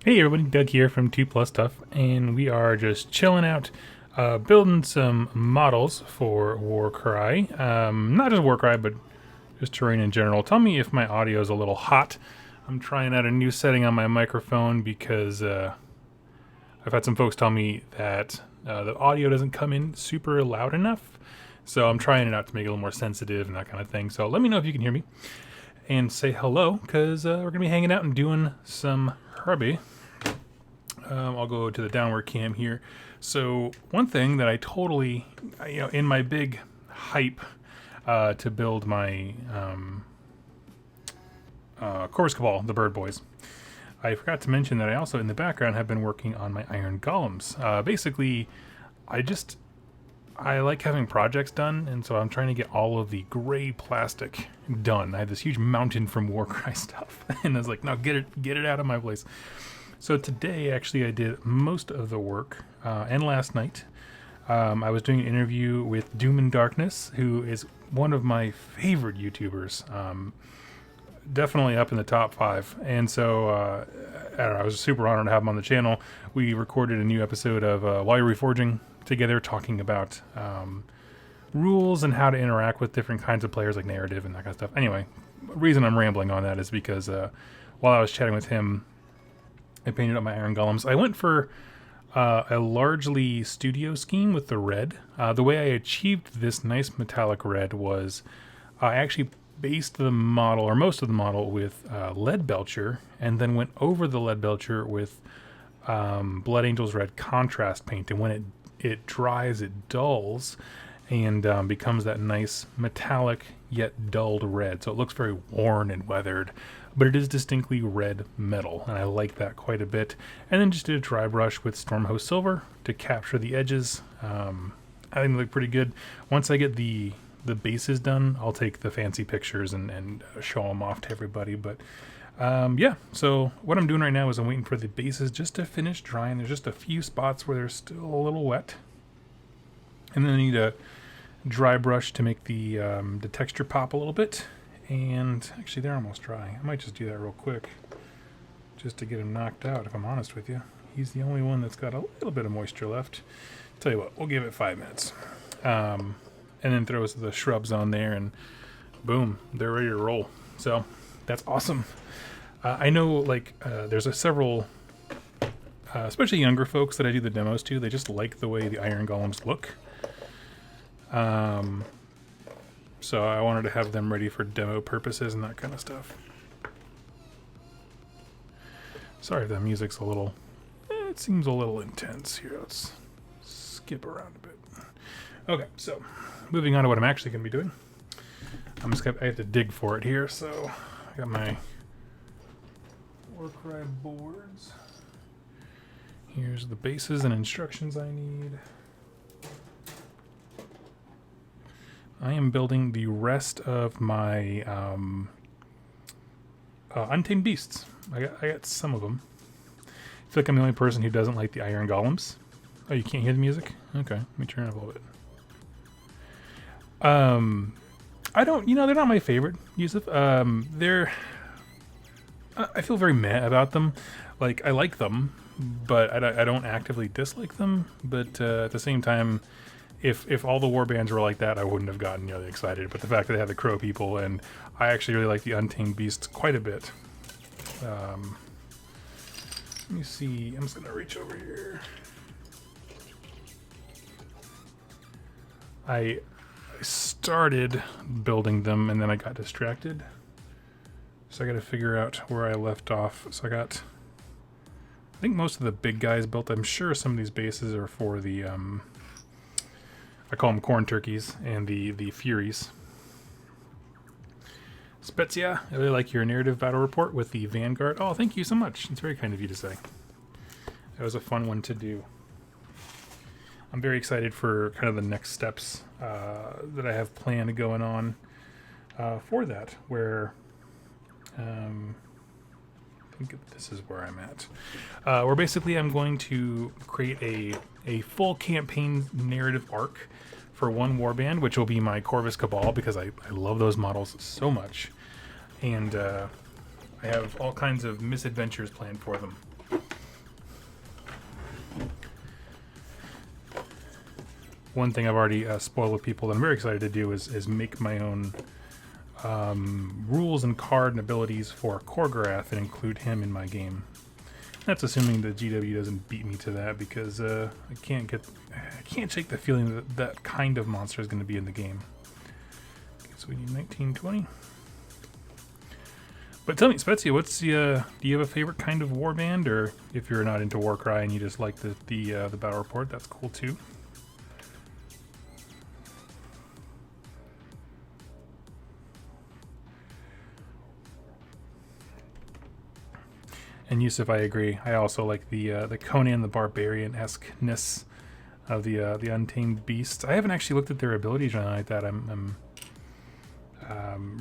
Hey everybody, Doug here from 2 Plus Stuff, and we are just chilling out, building some models for Warcry. Not just Warcry, but just terrain in general. Tell me if my audio is a little hot. I'm trying out a new setting on my microphone because I've had some folks tell me that the audio doesn't come in super loud enough. So I'm trying it out to make it a little more sensitive and that kind of thing. So let me know if you can hear me. And say hello, because we're going to be hanging out and doing some herby. I'll go to the downward cam here. So one thing that I totally, in my big hype to build my Corvus Cabal, the Bird Boys, I forgot to mention that I also, in the background, have been working on my Iron Golems. Basically, I like having projects done, and so I'm trying to get all of the gray plastic done. I have this huge mountain from Warcry stuff, and I was like, no, get it out of my place. So today, actually, I did most of the work, and last night, I was doing an interview with Doom and Darkness, who is one of my favorite YouTubers, definitely up in the top 5, and so I don't know, I was super honored to have him on the channel. We recorded a new episode of While You're Reforging together, talking about rules and how to interact with different kinds of players, like narrative and that kind of stuff. Anyway, the reason I'm rambling on that is because while I was chatting with him, I painted up my Iron Golems. I went for a largely studio scheme with the red. The way I achieved this nice metallic red was I actually based the model, or most of the model, with lead belcher, and then went over the lead belcher with Blood Angel's red contrast paint. And when it dries, it dulls and becomes that nice metallic yet dulled red. So it looks very worn and weathered, but it is distinctly red metal, and I like that quite a bit. And then just did a dry brush with Stormhost Silver to capture the edges. I think they look pretty good. Once I get the bases done, I'll take the fancy pictures and show them off to everybody. But yeah, so what I'm doing right now is I'm waiting for the bases just to finish drying. There's just a few spots where they're still a little wet. And then I need a dry brush to make the texture pop a little bit. And actually, they're almost dry. I might just do that real quick just to get him knocked out, if I'm honest with you. He's the only one that's got a little bit of moisture left. Tell you what, we'll give it 5 minutes. And then throw the shrubs on there, and boom, they're ready to roll. So that's awesome. I know, there's several, especially younger folks that I do the demos to. They just like the way the Iron Golems look. So I wanted to have them ready for demo purposes and that kind of stuff. Sorry if that music's a little, it seems a little intense here. Let's skip around a bit. Okay, so moving on to what I'm actually going to be doing. I have to dig for it here, so I got my Warcry boards. Here's the bases and instructions I need. I am building the rest of my Untamed Beasts. I got some of them. I feel like I'm the only person who doesn't like the Iron Golems. Oh, you can't hear the music? Okay, let me turn it up a little bit. I don't, they're not my favorite, Yusuf. I feel very meh about them. Like, I like them, but I don't actively dislike them. But at the same time, if all the warbands were like that, I wouldn't have gotten nearly excited. But the fact that they have the crow people, and I actually really like the Untamed Beasts quite a bit. Let me see. I'm just going to reach over here. I started building them, and then I got distracted. So I got to figure out where I left off. So I think most of the big guys built. I'm sure some of these bases are for the, I call them corn turkeys, and the Furies. Spezia, I really like your narrative battle report with the Vanguard. Oh, thank you so much. It's very kind of you to say. That was a fun one to do. I'm very excited for kind of the next steps that I have planned going on for that, where I think this is where I'm at. Where basically I'm going to create a full campaign narrative arc for one warband, which will be my Corvus Cabal, because I love those models so much. And I have all kinds of misadventures planned for them. one thing I've already spoiled with people that I'm very excited to do is make my own rules and card and abilities for Korgorath and include him in my game. That's assuming that GW doesn't beat me to that, because I can't shake the feeling that that kind of monster is going to be in the game. Okay, so we need 1920. But tell me, Spezia, what's the? Do you have a favorite kind of warband, or if you're not into Warcry and you just like the battle report, that's cool too. And Yusuf, I agree. I also like the Conan the Barbarian-esque-ness of the Untamed Beasts. I haven't actually looked at their abilities or anything like that. I'm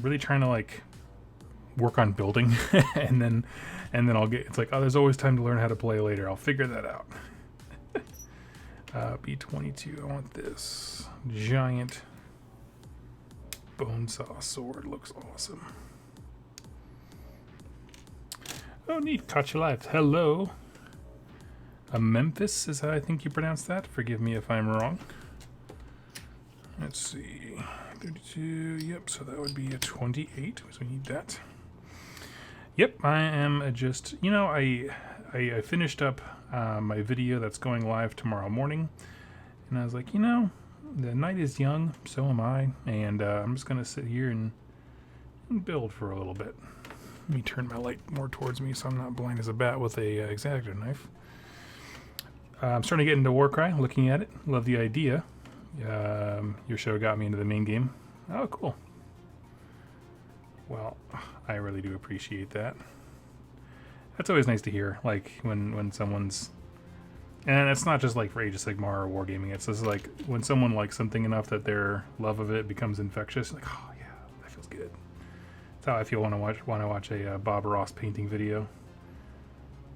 really trying to like work on building, and then I'll get. It's like, oh, there's always time to learn how to play later. I'll figure that out. B22. I want this giant bone saw sword. Looks awesome. Oh, neat. Caught you live. Hello. Memphis is how I think you pronounce that. Forgive me if I'm wrong. Let's see. 32. Yep, so that would be a 28. So we need that. Yep, I am just... You know, I finished up my video that's going live tomorrow morning. And I was like, you know, the night is young. So am I. And I'm just going to sit here and build for a little bit. Let me turn my light more towards me so I'm not blind as a bat with a X-Acto knife. I'm starting to get into Warcry, looking at it. Love the idea. Your show got me into the main game. Oh, cool. Well, I really do appreciate that. That's always nice to hear, like, when someone's... And it's not just like for Age of Sigmar or Wargaming. It's just like when someone likes something enough that their love of it becomes infectious. Like, oh, yeah, that feels good. That's how I feel when I watch a Bob Ross painting video.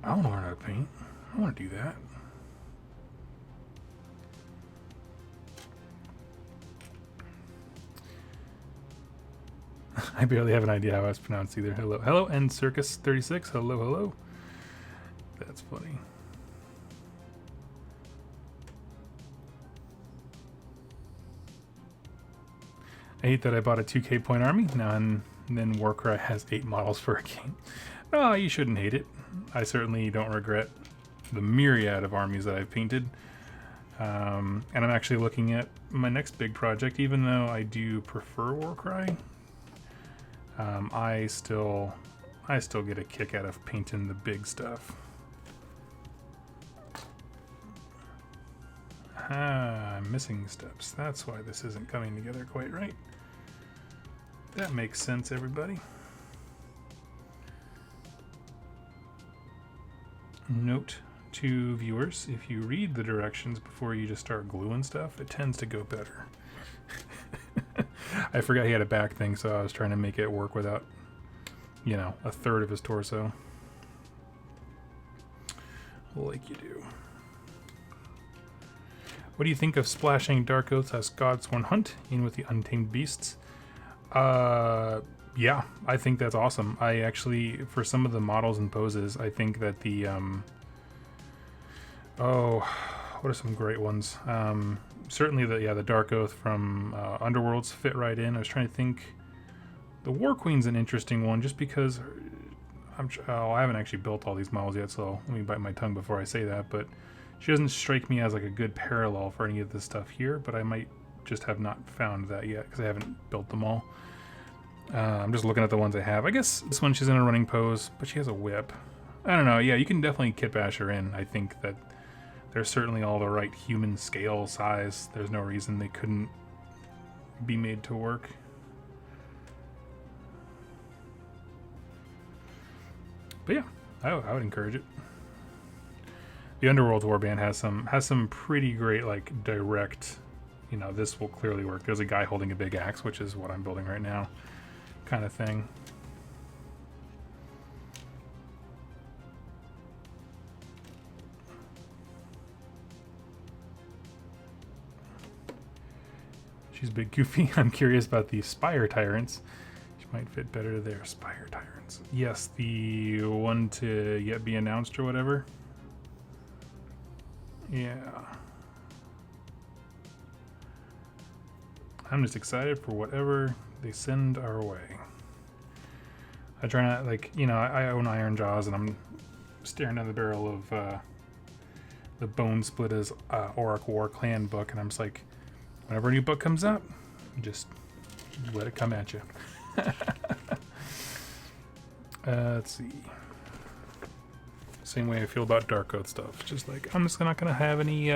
I want to learn how to paint. I want to do that. I barely have an idea how it's pronounced either. Hello, and Circus 36. Hello. That's funny. I hate that I bought a 2K point army now, and then Warcry has 8 models for a game. Oh, you shouldn't hate it. I certainly don't regret the myriad of armies that I've painted. And I'm actually looking at my next big project, even though I do prefer Warcry. I still get a kick out of painting the big stuff. I'm missing steps. That's why this isn't coming together quite right. That makes sense, everybody. Note to viewers, if you read the directions before you just start gluing stuff, it tends to go better. I forgot he had a back thing, so I was trying to make it work without, you know, a third of his torso. Like you do. What do you think of splashing Dark Oaths as Godsworn Hunt in with the Untamed Beasts? Yeah, I think that's awesome. I actually, for some of the models and poses, I think that the, oh, what are some great ones? Certainly the Dark Oath from Underworlds fit right in. I was trying to think. The War Queen's an interesting one, just because I haven't actually built all these models yet, so let me bite my tongue before I say that, but she doesn't strike me as like a good parallel for any of this stuff here, but I might just have not found that yet because I haven't built them all. I'm just looking at the ones I have. I guess this one she's in a running pose, but she has a whip. I don't know. Yeah, you can definitely kit bash her in. I think that they're certainly all the right human scale size. There's no reason they couldn't be made to work. But yeah, I would encourage it. The Underworld Warband has some pretty great, like, direct, you know, this will clearly work. There's a guy holding a big axe, which is what I'm building right now, kind of thing. She's big goofy. I'm curious about the Spire Tyrants. She might fit better there. Spire Tyrants. Yes, the one to yet be announced or whatever. Yeah. I'm just excited for whatever they send our way. I try not, like, you know, I own Iron Jaws, and I'm staring down the barrel of the Bone Splitters Auric War Clan book, and I'm just like, whenever a new book comes out, just let it come at you. Let's see. Same way I feel about Dark Oath stuff. Just like, I'm just not gonna have any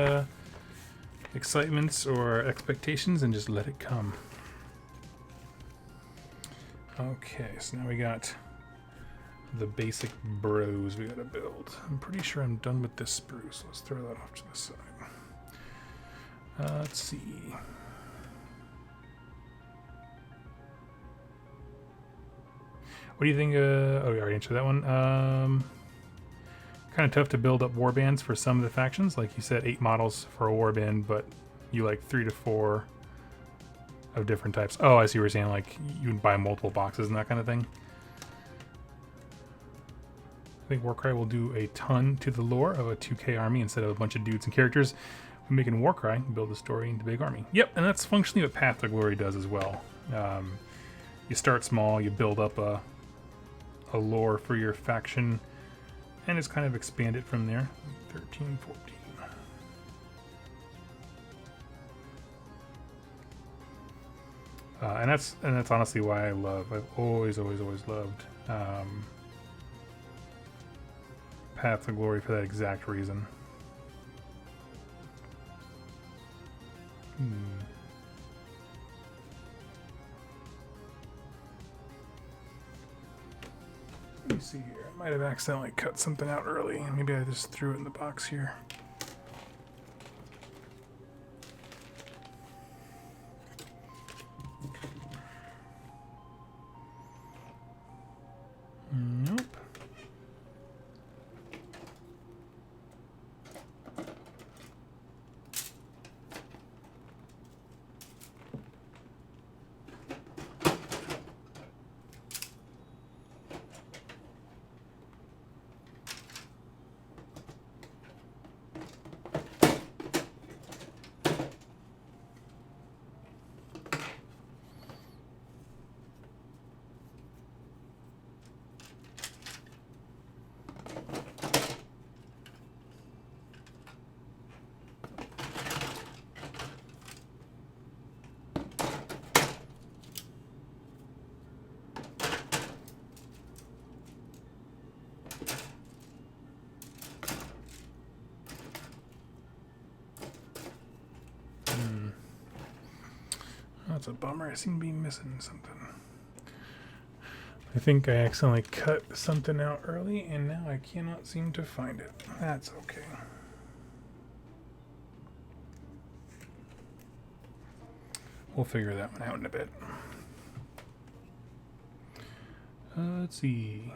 excitements or expectations, and just let it come. Okay, so now we got the basic bros we gotta build. I'm pretty sure I'm done with this spruce. Let's throw that off to the side. Let's see. What do you think? Oh, we already answered that one. Kind of tough to build up warbands for some of the factions. Like you said, 8 models for a warband, but you like 3 to 4 of different types. Oh, I see what you're saying. Like you would buy multiple boxes and that kind of thing. I think Warcry will do a ton to the lore of a 2K army instead of a bunch of dudes and characters. We're making Warcry build a story into big army. Yep, and that's functionally what Path to Glory does as well. You start small, you build up a lore for your faction, and it's kind of expanded from there. 13, 14. And that's honestly why I've always loved Path to Glory for that exact reason. Let me see here. I might have accidentally cut something out early. Maybe I just threw it in the box here. Nope. That's a bummer. I seem to be missing something. I think I accidentally cut something out early, and now I cannot seem to find it. That's okay. We'll figure that one out in a bit. Let's see.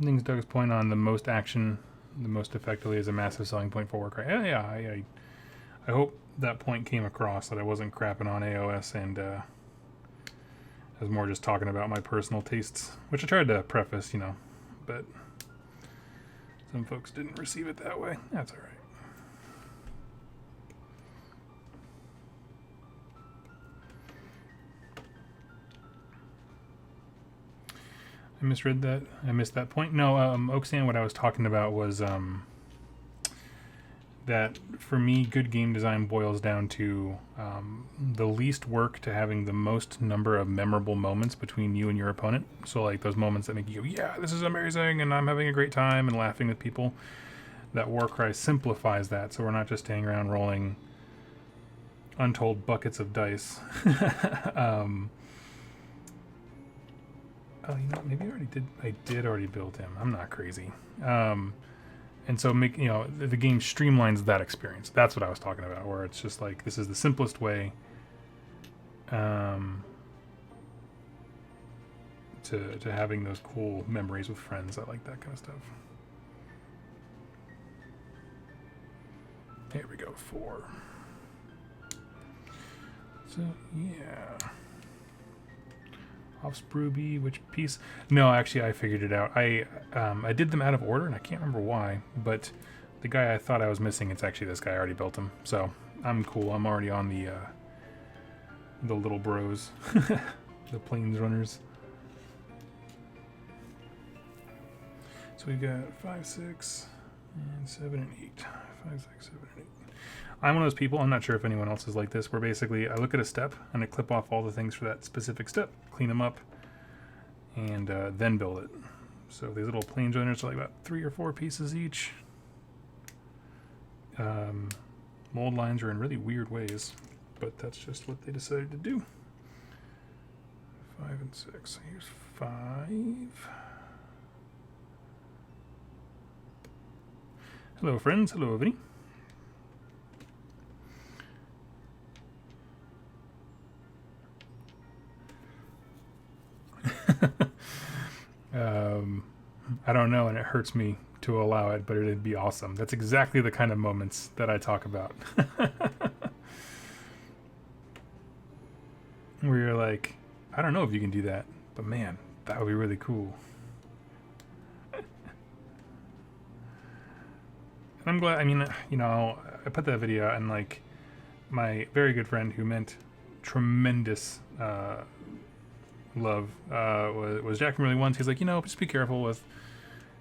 I think Doug's point on the most action, the most effectively, is a massive selling point for Warcry. Yeah, I hope that point came across, that I wasn't crapping on AOS and I was more just talking about my personal tastes, which I tried to preface, you know, but some folks didn't receive it that way. That's all right. I misread that. I missed that point. No, Oaksan, what I was talking about was that for me, good game design boils down to the least work to having the most number of memorable moments between you and your opponent. So like those moments that make you go, yeah, this is amazing, and I'm having a great time, and laughing with people. That Warcry simplifies that, so we're not just hanging around rolling untold buckets of dice. Oh, you know, maybe I did already build him. I'm not crazy. And so the game streamlines that experience. That's what I was talking about, where it's just like, this is the simplest way to having those cool memories with friends. I like that kind of stuff. Here we go, 4. So, yeah. Off Sprooby, which piece? No, actually, I figured it out. I did them out of order, and I can't remember why, but The guy I thought I was missing, it's actually this guy. I already built him. So I'm cool. I'm already on the little bros. The plains runners. So we've got 5, 6, and 7, and 8. 5, 6, 7, and 8. I'm one of those people, I'm not sure if anyone else is like this, where basically I look at a step and I clip off all the things for that specific step, clean them up, and then build it. So these little plane joiners are like about 3 or 4 pieces each. Mold lines are in really weird ways, but that's just what they decided to do. 5 and 6. Here's 5. Hello, friends. Hello, Vinny. I don't know, and it hurts me to allow it, but it'd be awesome. That's exactly the kind of moments that I talk about. Where you're like, I don't know if you can do that, but man, that would be really cool. And I'm glad, I mean, you know, I put that video out, and like my very good friend who meant tremendous love was Jack from Really Ones. He's like, you know, just be careful with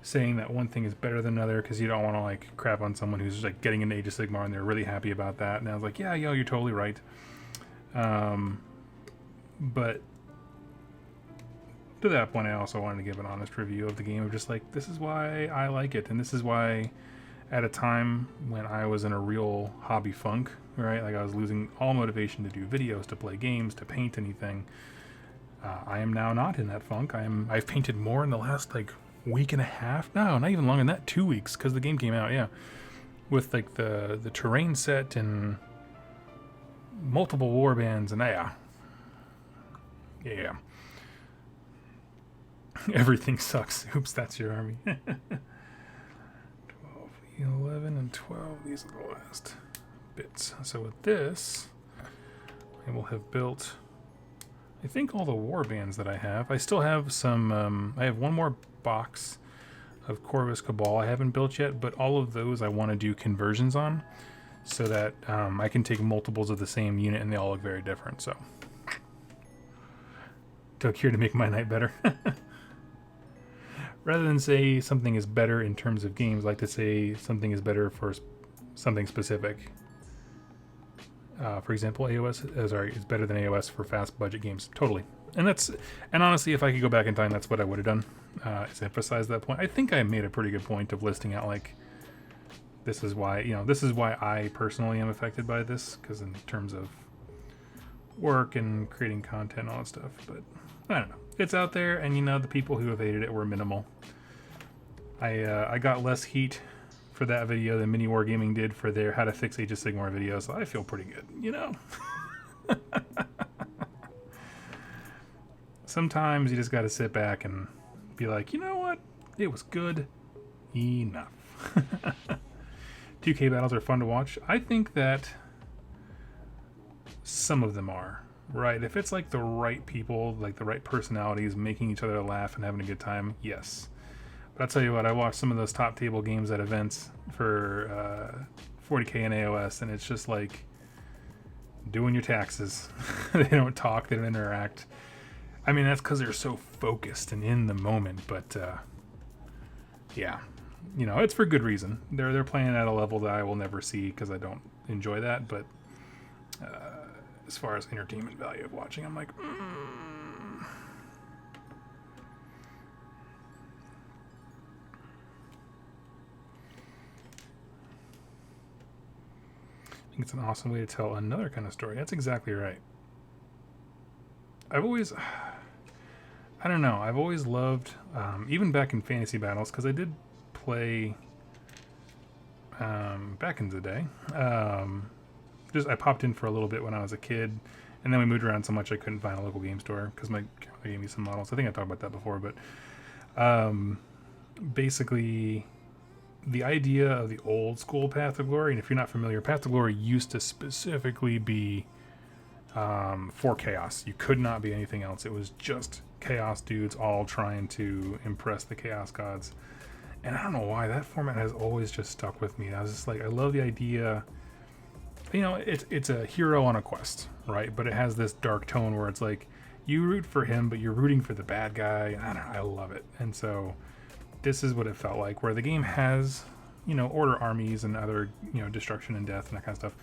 saying that one thing is better than another, because you don't want to like crap on someone who's just like getting into Age of Sigmar and they're really happy about that. And I was like, yeah, yo, you're totally right. But to that point, I also wanted to give an honest review of the game of just like, this is why I like it, and this is why at a time when I was in a real hobby funk, right, like I was losing all motivation to do videos, to play games, to paint anything, I am now not in that funk. I've painted more in the last like week and a half. No, not even longer than that. 2 weeks, because the game came out. Yeah, with like the terrain set and multiple war bands, and yeah. Everything sucks. Oops, that's your army. 12, 11, and 12. These are the last bits. So with this, I will have built, I think, all the war bands that I have. I still have some, I have one more box of Corvus Cabal I haven't built yet, but all of those I want to do conversions on, so that I can take multiples of the same unit and they all look very different. So, took here to make my night better. Rather than say something is better in terms of games, I like to say something is better for something specific. For example, AOS is better than AOS for fast budget games. Totally. And honestly, if I could go back in time, that's what I would have done, is emphasize that point. I think I made a pretty good point of listing out, like, this is why I personally am affected by this, because in terms of work and creating content and all that stuff. But I don't know. It's out there, and the people who have hated it were minimal. I got less heat for that video than Mini Wargaming did for their How to Fix Age of Sigmar video, so I feel pretty good, Sometimes you just got to sit back and be like, you know what? It was good enough. 2K battles are fun to watch. I think that some of them are, right? If it's like the right people, like the right personalities making each other laugh and having a good time, yes. But I'll tell you what, I watched some of those top table games at events for 40K and AOS, and it's just like doing your taxes. They don't talk, they don't interact. I mean, that's because they're so focused and in the moment, but yeah, it's for good reason. They're playing at a level that I will never see because I don't enjoy that, but as far as entertainment value of watching, I'm like, I think it's an awesome way to tell another kind of story. That's exactly right. I've always loved, even back in fantasy battles, because I did play back in the day. I popped in for a little bit when I was a kid, and then we moved around so much I couldn't find a local game store because my grandma gave me some models. I think I talked about that before, but basically the idea of the old school Path of Glory, and if you're not familiar, Path of Glory used to specifically be for Chaos. You could not be anything else. It was just Chaos dudes all trying to impress the Chaos gods. And I don't know why that format has always just stuck with me. I was just like, I love the idea. You know, it's a hero on a quest, right? But it has this dark tone where it's like you root for him, but you're rooting for the bad guy. I don't know, I love it. And so this is what it felt like, where the game has, you know, order armies and other, you know, destruction and death and that kind of stuff.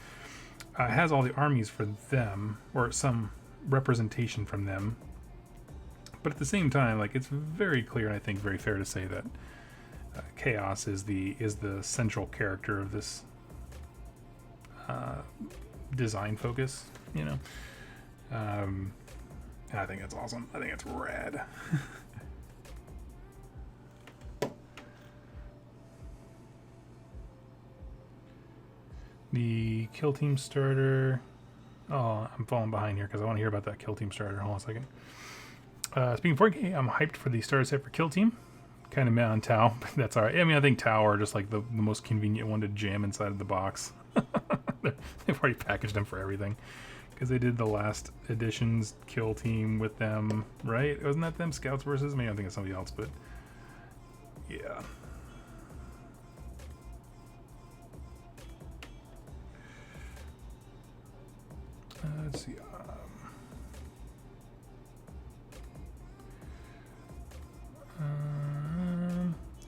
It has all the armies for them, or some representation from them. But at the same time, like, it's very clear, and I think very fair to say that Chaos is the central character of this design focus, you know. And I think it's awesome. I think it's rad. The kill team starter. Oh, I'm falling behind here because I want to hear about that kill team starter. Hold on a second. Speaking of 4K, I'm hyped for the starter set for kill team. Kind of mad on Tau, but that's alright. I mean, I think Tau are just like the most convenient one to jam inside of the box. They've already packaged them for everything. Because they did the last edition's kill team with them, right? Wasn't that them? Scouts versus? Maybe I'm thinking of somebody else, but yeah. Let's see.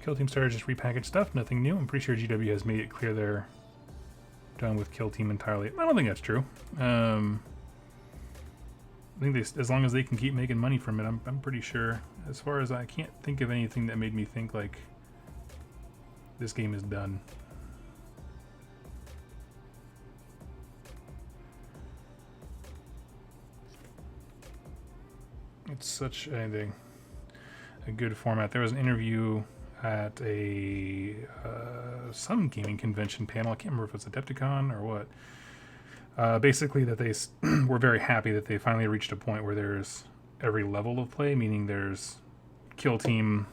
Kill Team starter just repackaged stuff, nothing new. I'm pretty sure GW has made it clear they're done with Kill Team entirely. I don't think that's true. I think as long as they can keep making money from it, I'm pretty sure. As far as I can't think of anything that made me think like this game is done. It's such a good format. There was an interview at a some gaming convention panel. I can't remember if it's Adepticon or what. Basically, that they were very happy that they finally reached a point where there's every level of play, meaning there's Kill Team,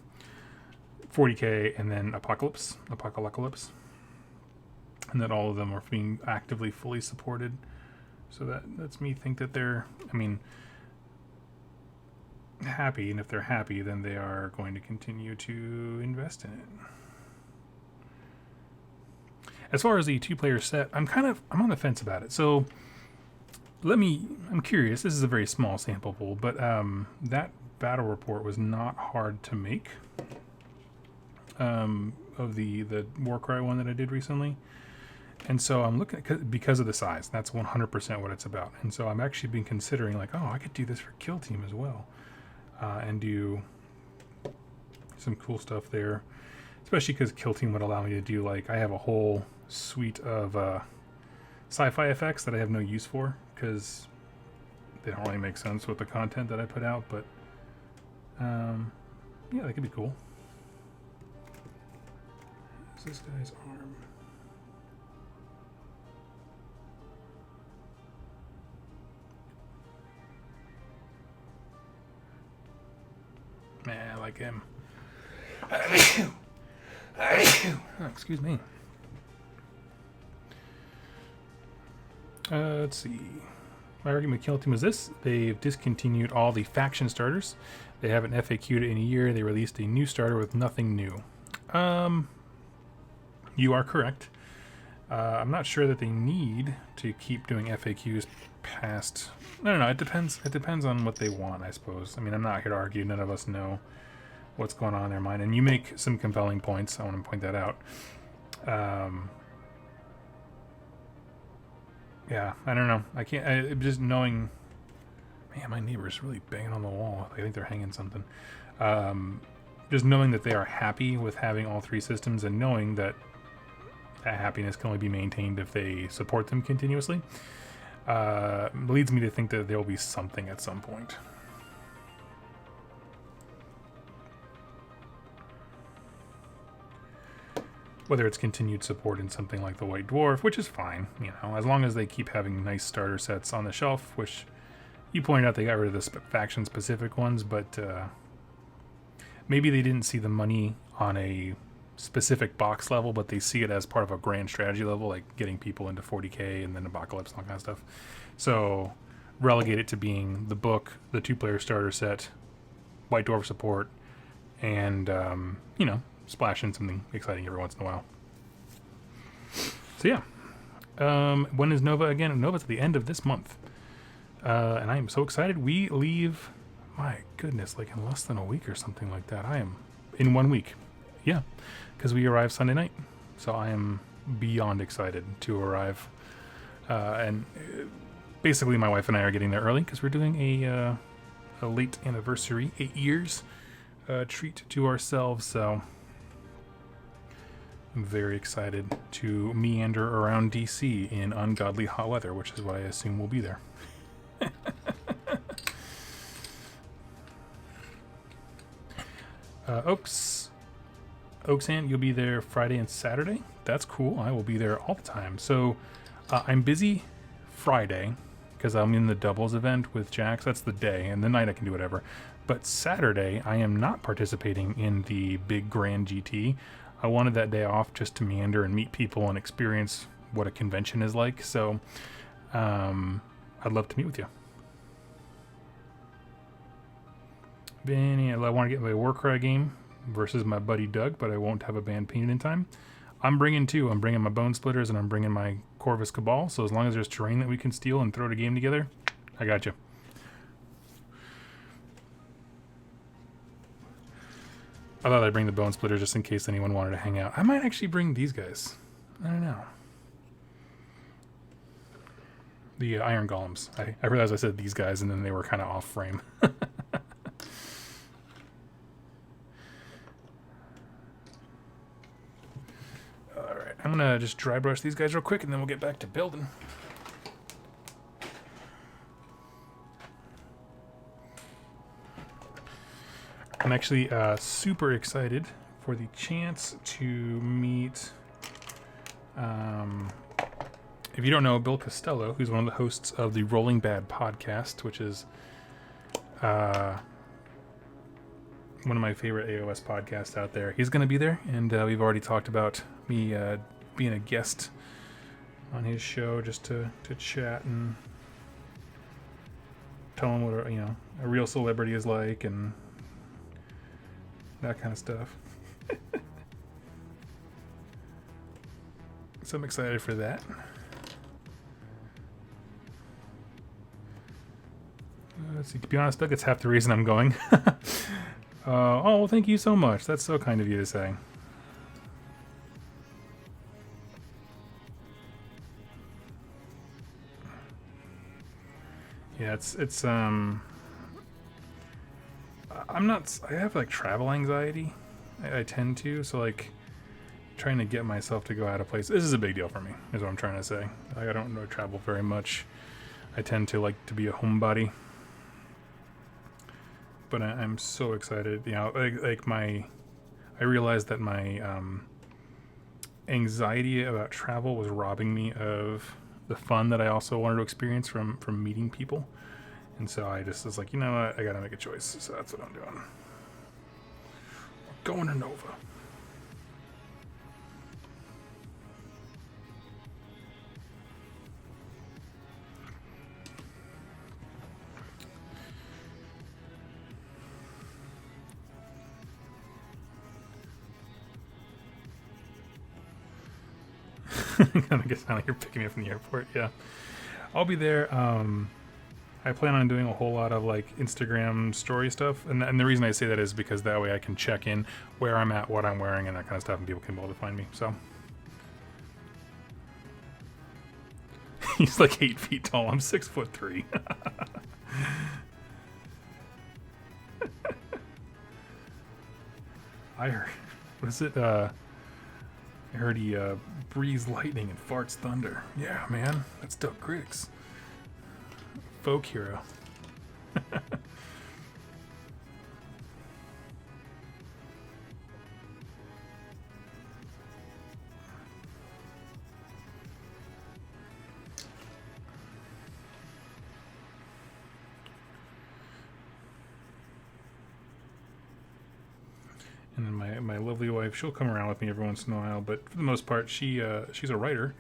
40K, and then Apocalypse, and that all of them are being actively fully supported. So that's me think that they're, I mean, happy, and if they're happy, then they are going to continue to invest in it. As far as the two-player set, I'm on the fence about it. So I'm curious. This is a very small sample pool, but that battle report was not hard to make. Of the Warcry one that I did recently, and so I'm looking at, because of the size. That's 100% what it's about. And so I'm actually been considering like, oh, I could do this for Kill Team as well. And do some cool stuff there, especially because Kill Team would allow me to do, like, I have a whole suite of sci-fi effects that I have no use for because they don't really make sense with the content that I put out, but yeah, that could be cool. What's this guy's arm? Man, I like him. Oh, excuse me. Let's see. My argument with Kill Team is this. They've discontinued all the faction starters. They haven't FAQ'd it in a year. They released a new starter with nothing new. You are correct. I'm not sure that they need to keep doing FAQs past... I don't know. It depends. It depends on what they want, I suppose. I mean, I'm not here to argue. None of us know what's going on in their mind. And you make some compelling points. I want to point that out. Yeah, I don't know. I can't... just knowing... Man, my neighbor's really banging on the wall. I think they're hanging something. Just knowing that they are happy with having all three systems and knowing that that happiness can only be maintained if they support them continuously, leads me to think that there will be something at some point. Whether it's continued support in something like the White Dwarf, which is fine, you know, as long as they keep having nice starter sets on the shelf, which you pointed out they got rid of the faction-specific ones, but maybe they didn't see the money on a specific box level, but they see it as part of a grand strategy level, like getting people into 40k and then Apocalypse and all kind of stuff. So relegate it to being the book, the two-player starter set, White Dwarf support, and you know, splash in something exciting every once in a while. So yeah. When is Nova again? Nova's at the end of this month. And I am so excited. We leave, my goodness, like in less than a week or something like that. I am in 1 week. Yeah. Because we arrive Sunday night. So I am beyond excited to arrive. And basically my wife and I are getting there early because we're doing a late anniversary, 8 years treat to ourselves. So I'm very excited to meander around DC in ungodly hot weather, which is what I assume will be there. Oaksan, you'll be there Friday and Saturday. That's cool. I will be there all the time. So I'm busy Friday because I'm in the doubles event with Jax. That's the day, and the night I can do whatever. But Saturday, I am not participating in the big grand GT. I wanted that day off just to meander and meet people and experience what a convention is like. So I'd love to meet with you. Benny, I want to get my Warcry game versus my buddy Doug, but I won't have a band painted in time. I'm bringing two. I'm bringing my Bone Splitters and I'm bringing my Corvus Cabal. So as long as there's terrain that we can steal and throw the game together, I got you. I thought I'd bring the Bone Splitters just in case anyone wanted to hang out. I might actually bring these guys. I don't know. The Iron Golems. I realized I said these guys and then they were kind of off frame. Alright, I'm going to just dry brush these guys real quick and then we'll get back to building. I'm actually super excited for the chance to meet, if you don't know, Bill Costello, who's one of the hosts of the Rolling Bad podcast, which is one of my favorite AOS podcasts out there. He's going to be there, and we've already talked about me being a guest on his show just to chat and tell him what a real celebrity is like and that kind of stuff. So I'm excited for that. Let's see. To be honest, Doug, it's half the reason I'm going. Oh, well, thank you so much. That's so kind of you to say. Yeah, it's I have like travel anxiety. I tend to, so like trying to get myself to go out of place. This is a big deal for me, is what I'm trying to say. Like, I don't really travel very much. I tend to like to be a homebody. But I'm so excited, I realized that my anxiety about travel was robbing me of the fun that I also wanted to experience from meeting people. And so I just was like, you know what, I gotta make a choice. So that's what I'm doing. We're going to Nova. I guess sound like you're picking me up from the airport. Yeah, I'll be there. I plan on doing a whole lot of like Instagram story stuff, and the reason I say that is because that way I can check in where I'm at, what I'm wearing, and that kind of stuff, and people can be able to find me. So he's like 8 feet tall. I'm 6'3". I heard. What is it? I heard he breathes lightning and farts thunder. Yeah, man. That's Doug Griggs. Folk hero. And then my lovely wife, she'll come around with me every once in a while, but for the most part, she's a writer,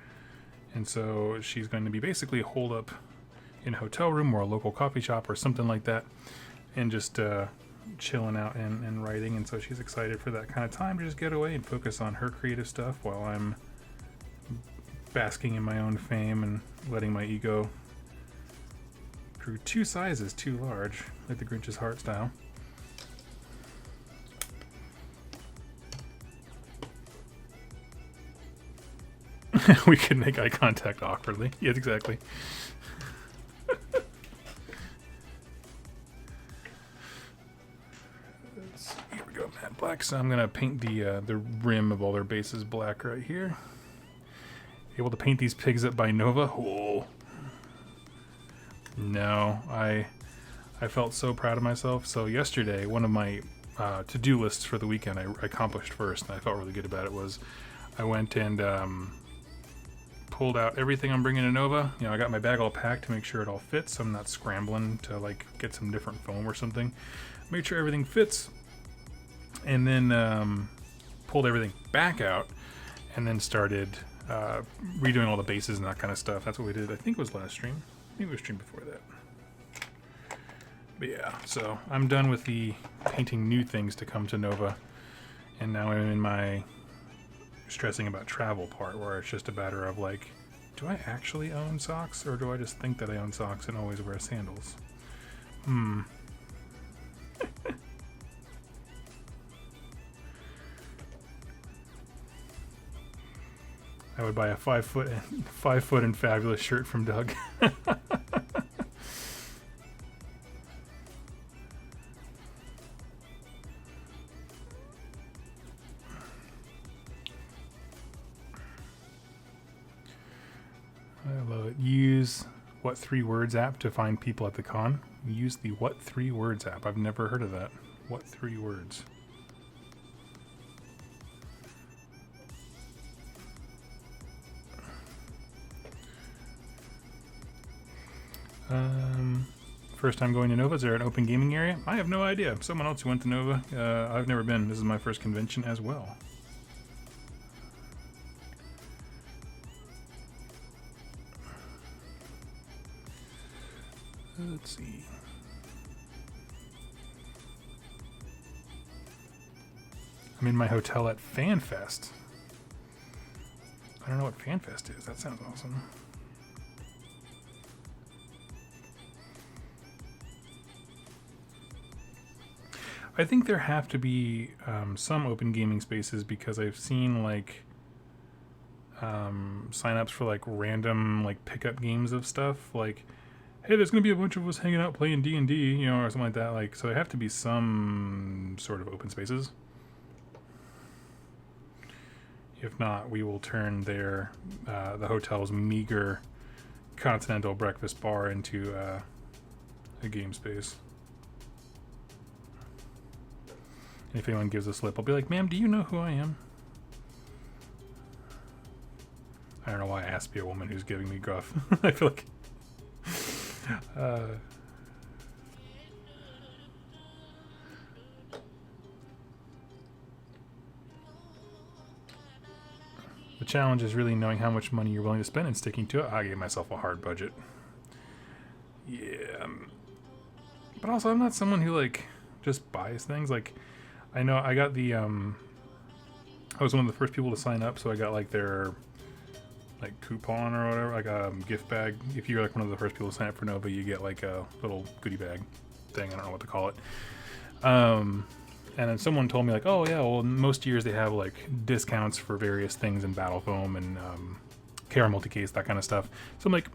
and so she's going to be basically holed up in a hotel room or a local coffee shop or something like that, and just chilling out and writing, and so she's excited for that kind of time to just get away and focus on her creative stuff while I'm basking in my own fame and letting my ego grew 2 sizes too large, like the Grinch's heart style. We could make eye contact awkwardly. Yes, exactly. Here we go, matte black. So I'm gonna paint the rim of all their bases black right here. Able to paint these pigs up by Nova. Oh. No, I felt so proud of myself. So yesterday, one of my to-do lists for the weekend I accomplished first, and I felt really good about it, was I went and pulled out everything I'm bringing to Nova. You know, I got my bag all packed to make sure it all fits. So I'm not scrambling to like get some different foam or something. Made sure everything fits, and then pulled everything back out, and then started redoing all the bases and that kind of stuff. That's what we did. I think it was last stream. Maybe it was stream before that. But yeah, so I'm done with the painting new things to come to Nova, and now I'm in my stressing about travel part, where it's just a matter of like, do I actually own socks, or do I just think that I own socks and always wear sandals? I would buy a 5 foot and fabulous shirt from Doug. I love it. Use What 3 Words app to find people at the con. Use the What 3 Words app. I've never heard of that. What 3 Words? First time going to Nova. Is there an open gaming area? I have no idea. Someone else who went to Nova. I've never been. This is my first convention as well. Let's see. I'm in my hotel at FanFest. I don't know what FanFest is. That sounds awesome. I think there have to be some open gaming spaces, because I've seen like sign-ups for like random like pickup games of stuff. Like, hey, there's gonna be a bunch of us hanging out playing D&D, you know, or something like that. Like, so there have to be some sort of open spaces. If not, we will turn the hotel's meager continental breakfast bar into a game space. And if anyone gives a slip, I'll be like, ma'am, do you know who I am? I don't know why I asked to be a woman who's giving me gruff. I feel like... The challenge is really knowing how much money you're willing to spend and sticking to it. I gave myself a hard budget. Yeah. But also, I'm not someone who, like, just buys things. Like, I know I got the, I was one of the first people to sign up, so I got, like, their, like, coupon or whatever, like a gift bag. If you're, like, one of the first people to sign up for Nova, you get, like, a little goodie bag thing. I don't know what to call it. And then someone told me, like, oh, yeah, well, most years they have, like, discounts for various things in Battle Foam and KR Multicase, that kind of stuff. So I'm like,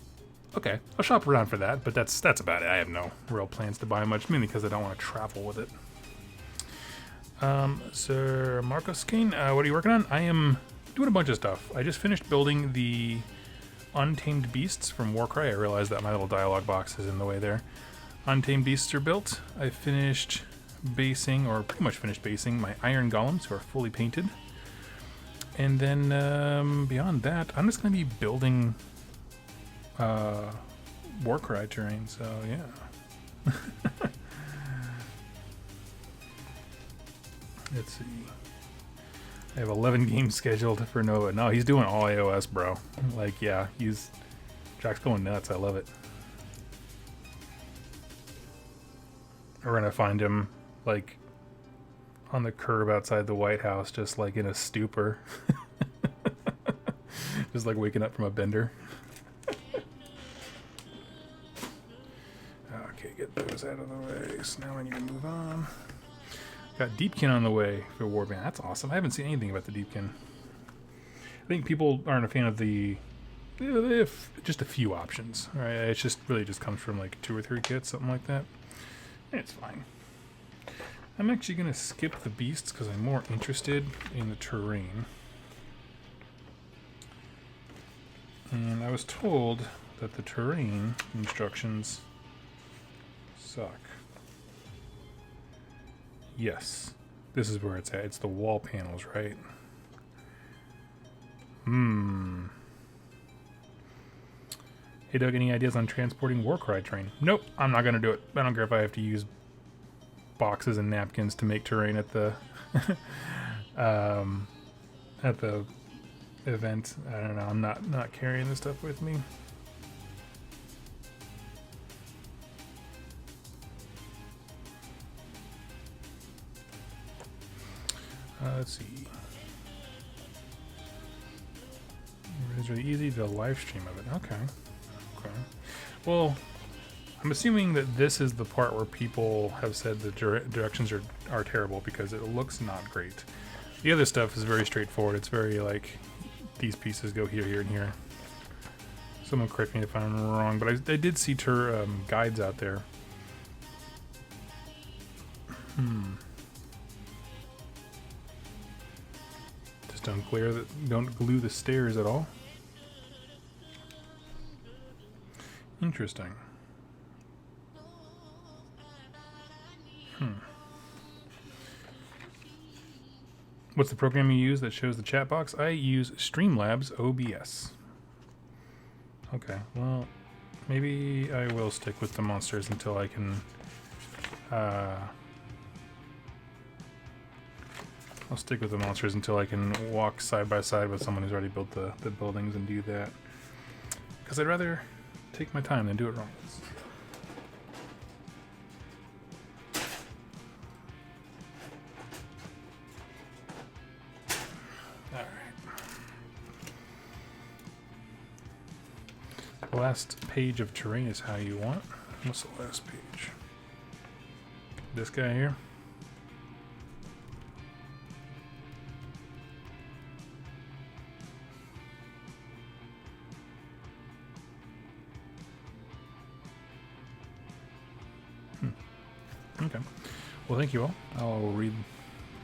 okay, I'll shop around for that, but that's about it. I have no real plans to buy much, mainly because I don't want to travel with it. Sir Marcos Kane, what are you working on? I am doing a bunch of stuff. I just finished building the Untamed Beasts from Warcry. I realized that my little dialogue box is in the way there. Untamed Beasts are built. I finished basing, or pretty much finished basing, my Iron Golems, who are fully painted. And then beyond that, I'm just going to be building Warcry terrain, so yeah. Let's see. I have 11 games scheduled for Nova. No, he's doing all iOS, bro. Like, yeah, Jack's going nuts. I love it. We're gonna find him like on the curb outside the White House, just like in a stupor. Just like waking up from a bender. Okay, get those out of the way. So now I need to move on. Got Deepkin on the way for Warband. That's awesome. I haven't seen anything about the Deepkin. I think people aren't a fan of the... just a few options, right? It just really just comes from like 2 or 3 kits, something like that. And it's fine. I'm actually going to skip the beasts because I'm more interested in the terrain. And I was told that the terrain instructions suck. Yes, this is where it's at. It's the wall panels, right? Hey Doug, any ideas on transporting Warcry train? Nope, I'm not gonna do it. I don't care if I have to use boxes and napkins to make terrain at the at the event. I don't know. I'm not carrying this stuff with me. Let's see. It's really easy to live stream of it. Okay. Okay. Well, I'm assuming that this is the part where people have said the directions are terrible because it looks not great. The other stuff is very straightforward. It's very like these pieces go here, here, and here. Someone correct me if I'm wrong, but I did see guides out there. Just don't glue the stairs at all. Interesting. What's the program you use that shows the chat box? I use Streamlabs OBS. Okay, well, maybe I will stick with the monsters until I can... I'll stick with the monsters until I can walk side by side with someone who's already built the buildings and do that. Because I'd rather take my time than do it wrong. The last page of terrain is how you want. What's the last page? This guy here. Okay. Well, thank you all. I'll read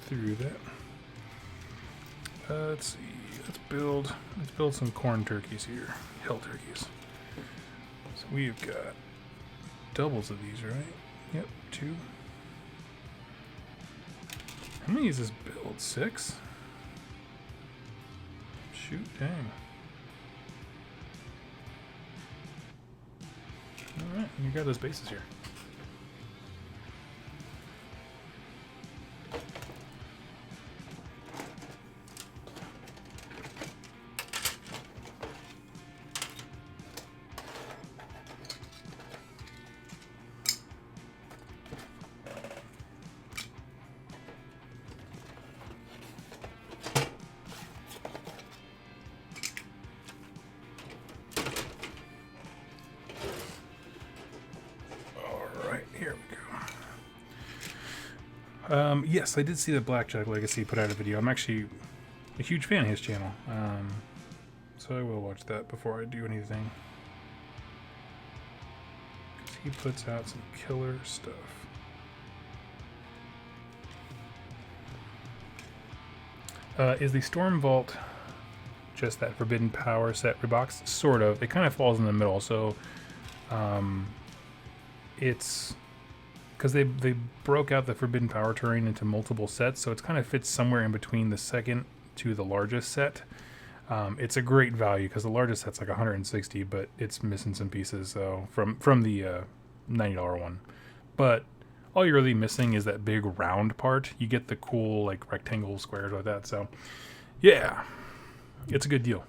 through that. Let's see. Let's build some corn turkeys here. Hell turkeys. So we've got doubles of these, right? Yep, 2. How many is this build? 6? Shoot, dang. Alright, you got those bases here. Yes, I did see that Blackjack Legacy put out a video. I'm actually a huge fan of his channel, so I will watch that before I do anything. Because he puts out some killer stuff. Is the Storm Vault just that Forbidden Power set reboxed? Sort of. It kind of falls in the middle, so it's... because they broke out the Forbidden Power terrain into multiple sets, so it kind of fits somewhere in between the second to the largest set. It's a great value because the largest set's like 160, but it's missing some pieces. So from the $90 one, but all you're really missing is that big round part. You get the cool like rectangle squares like that. So yeah, it's a good deal.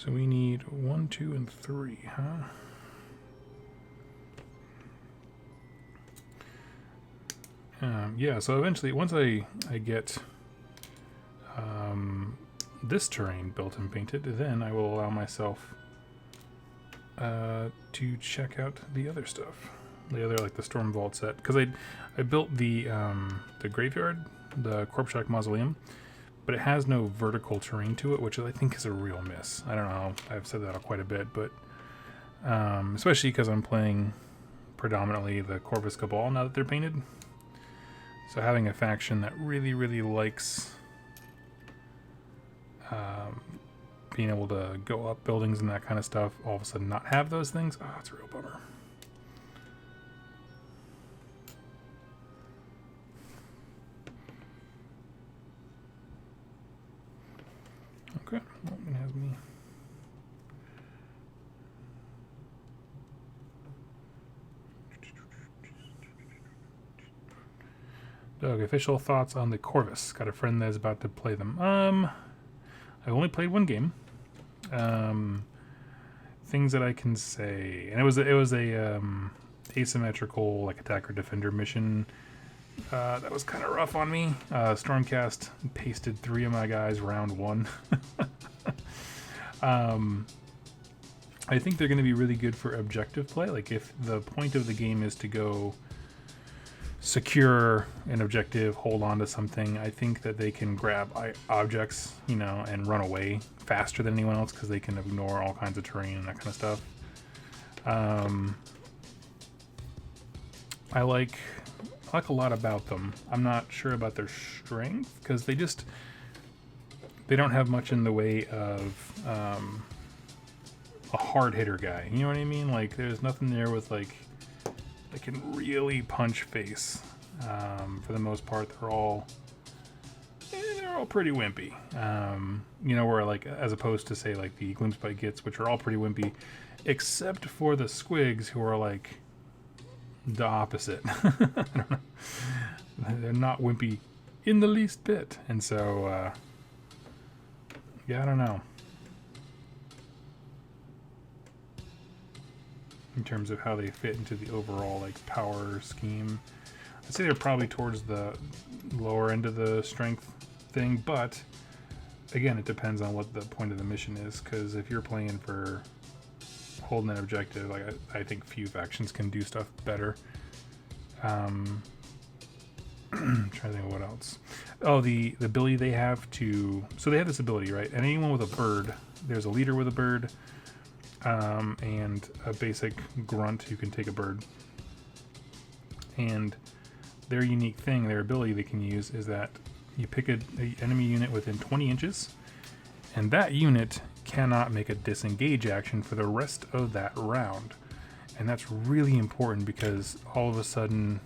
So we need 1, 2, and 3, huh? Yeah, so eventually, once I get this terrain built and painted, then I will allow myself to check out the other stuff. The other, like the Storm Vault set. Because I built the graveyard, the Corpse Shack Mausoleum, but it has no vertical terrain to it, which I think is a real miss. I don't know, I've said that quite a bit, but especially because I'm playing predominantly the Corvus Cabal now that they're painted. So having a faction that really, really likes being able to go up buildings and that kind of stuff, all of a sudden not have those things, oh, it's a real bummer. Okay, well, it has me. Doug, official thoughts on the Corvus. Got a friend that's about to play them. I only played one game. Things that I can say, and it was a asymmetrical like attacker defender mission. That was kind of rough on me. Stormcast pasted 3 of my guys round 1. I think they're going to be really good for objective play. Like if the point of the game is to go secure an objective, hold on to something, I think that they can grab objects, you know, and run away faster than anyone else because they can ignore all kinds of terrain and that kind of stuff. I like a lot about them. I'm not sure about their strength because they don't have much in the way of a hard hitter guy. You know what I mean? Like there's nothing there with like they can really punch face. For the most part, they're all pretty wimpy. You know, where like as opposed to say like the Gloomspite Gits, which are all pretty wimpy, except for the Squigs, who are like the opposite. I don't know. They're not wimpy in the least bit, and so yeah, I don't know. In terms of how they fit into the overall like power scheme, I'd say they're probably towards the lower end of the strength thing, but again, it depends on what the point of the mission is, because if you're playing for holding an objective, like I think few factions can do stuff better. Trying to think of what else. Oh, the ability they have to, so they have this ability, right? And anyone with a bird, there's a leader with a bird, and a basic grunt who can take a bird. And their unique thing, their ability they can use is that you pick a enemy unit within 20 inches, and that unit cannot make a disengage action for the rest of that round. And that's really important because all of a sudden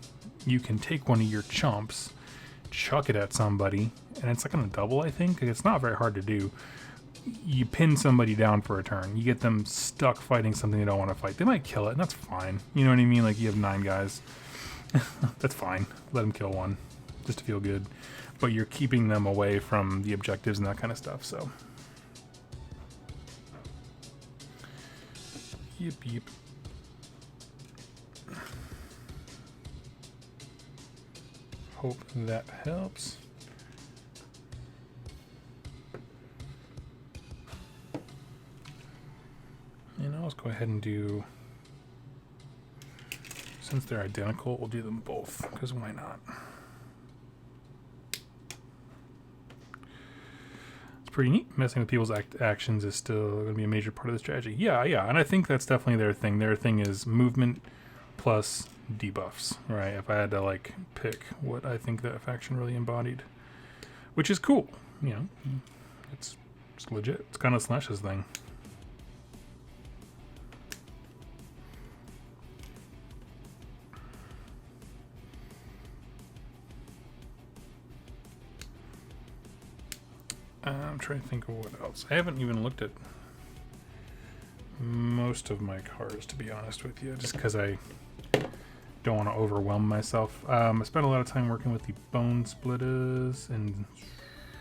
you can take one of your chumps, chuck it at somebody, and it's like on a double, I think. It's not very hard to do. You pin somebody down for a turn. You get them stuck fighting something they don't want to fight. They might kill it, and that's fine. You know what I mean? Like, you have 9 guys. That's fine. Let them kill one, just to feel good. But you're keeping them away from the objectives and that kind of stuff, so. Yep, yep. Hope that helps. And let's go ahead and do, since they're identical, we'll do them both, because why not? It's pretty neat. Messing with people's actions is still going to be a major part of the strategy. Yeah, and I think that's definitely their thing. Their thing is movement plus debuffs, right? If I had to like pick what I think that faction really embodied, which is cool, you know, it's legit. It's kind of Slash's thing. I'm trying to think of what else. I haven't even looked at most of my cards, to be honest with you, just because I don't want to overwhelm myself. I spent a lot of time working with the Bone Splitters and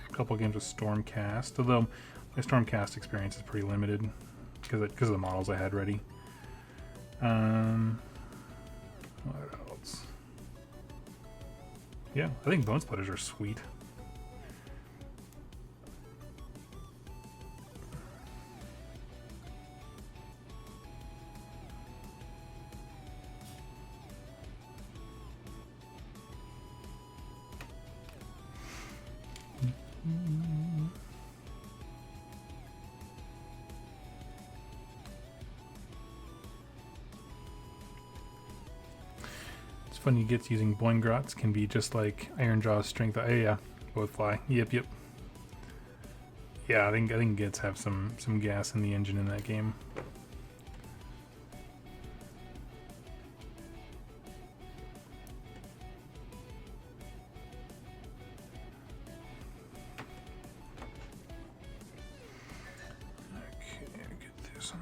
a couple games with Stormcast, although My Stormcast experience is pretty limited because of the models I had ready. What else? Yeah, I think Bone Splitters are sweet. Funny gets using Boingrots can be just like Ironjaw's strength. Oh yeah, both fly. Yep. Yeah, I think Gits have some gas in the engine in that game. Okay, get this on.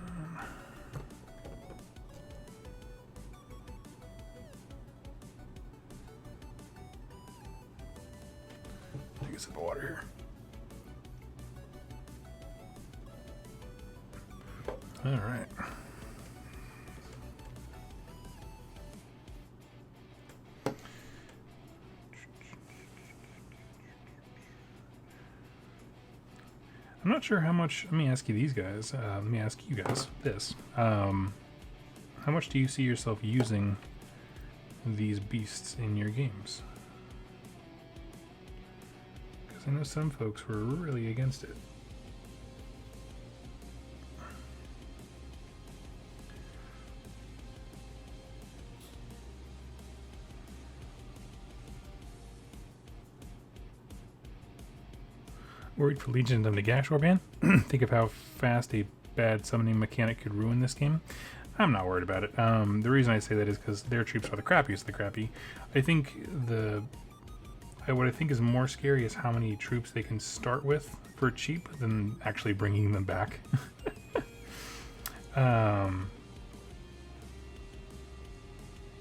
Take a sip of water here. All right. I'm not sure how much. Let me ask you these guys. Let me ask you guys this. How much do you see yourself using these beasts in your games? Because I know some folks were really against it. Worried for Legion of the Gash Warband? Think of how fast a bad summoning mechanic could ruin this game. I'm not worried about it. The reason I say that is because their troops are the crappiest of the crappy. I think what I think is more scary is how many troops they can start with for cheap than actually bringing them back. You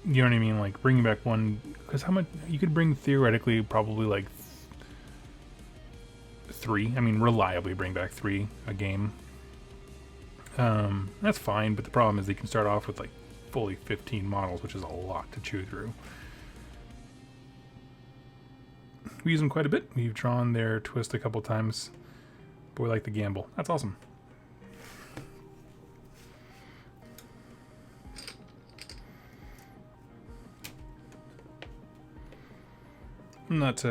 know what I mean? Like bringing back one, because how much you could bring theoretically probably like 3. I mean, reliably bring back 3 a game. That's fine, but the problem is they can start off with like fully 15 models, which is a lot to chew through. We use them quite a bit. We've drawn their twist a couple times, but we like the gamble. That's awesome. I'm not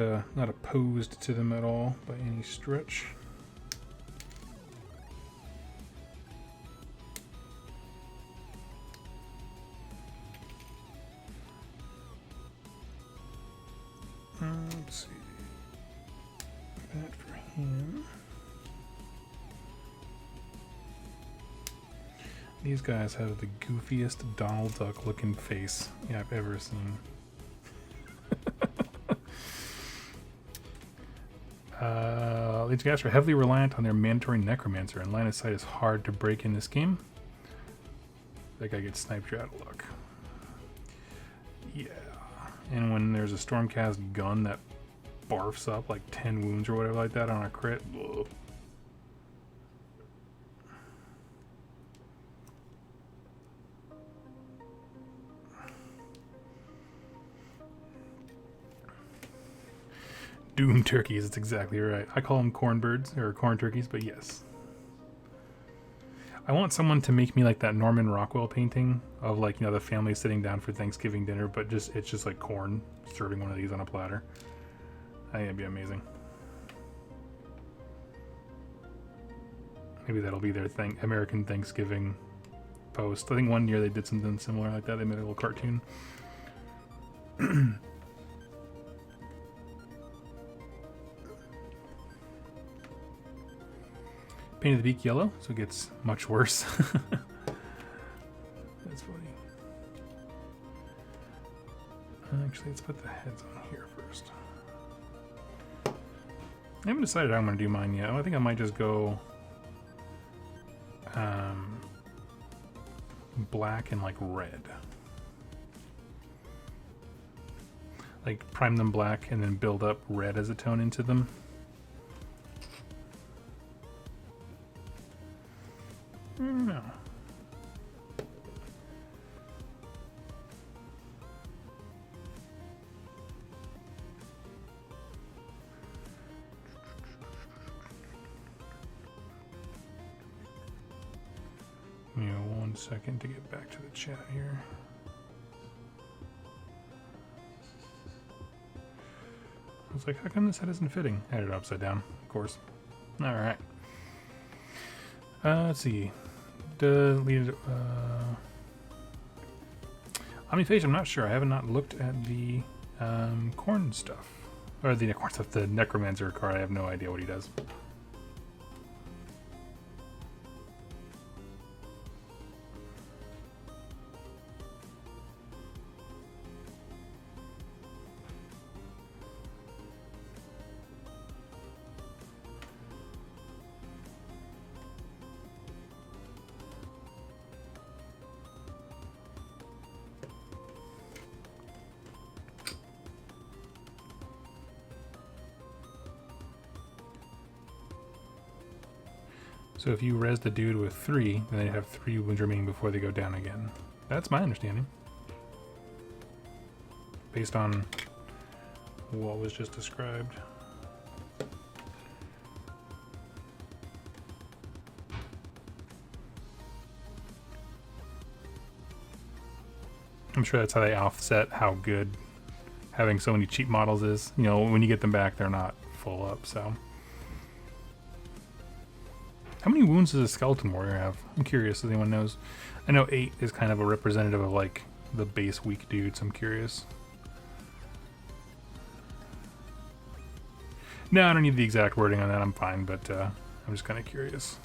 opposed to them at all by any stretch. Let's see. That for him. These guys have the goofiest Donald Duck looking face I've ever seen. These guys are heavily reliant on their mandatory necromancer, and line of sight is hard to break in this game. That guy gets sniped, you're out of luck. Yeah. And when there's a Stormcast gun that barfs up like 10 wounds or whatever like that on a crit, ugh. Doom turkeys, that's exactly right. I call them corn birds, or corn turkeys, but yes. I want someone to make me like that Norman Rockwell painting of like, the family sitting down for Thanksgiving dinner, but it's just like corn, serving one of these on a platter. I think it'd be amazing. Maybe that'll be their American Thanksgiving post. I think one year they did something similar like that. They made a little cartoon. Painted the beak yellow, so it gets much worse. That's funny. Actually, let's put the heads on here first. I haven't decided how I'm going to do mine yet. I think I might just go black and like red. Like prime them black and then build up red as a tone into them. No. You know, 1 second to get back to the chat here. I was like, how come this head isn't fitting? I had it upside down, of course. All right. Let's see. Deleted. Omniphage, I'm not sure. I have not looked at the corn stuff. Or the corn stuff, the Necromancer card. I have no idea what he does. So if you res the dude with 3, then they have 3 wounds remaining before they go down again. That's my understanding. Based on what was just described. I'm sure that's how they offset how good having so many cheap models is. You know, when you get them back, they're not full up, so... How many wounds does a skeleton warrior have? I'm curious if anyone knows. I know 8 is kind of a representative of like the base weak dudes. I'm curious. No, I don't need the exact wording on that. I'm fine, but I'm just kind of curious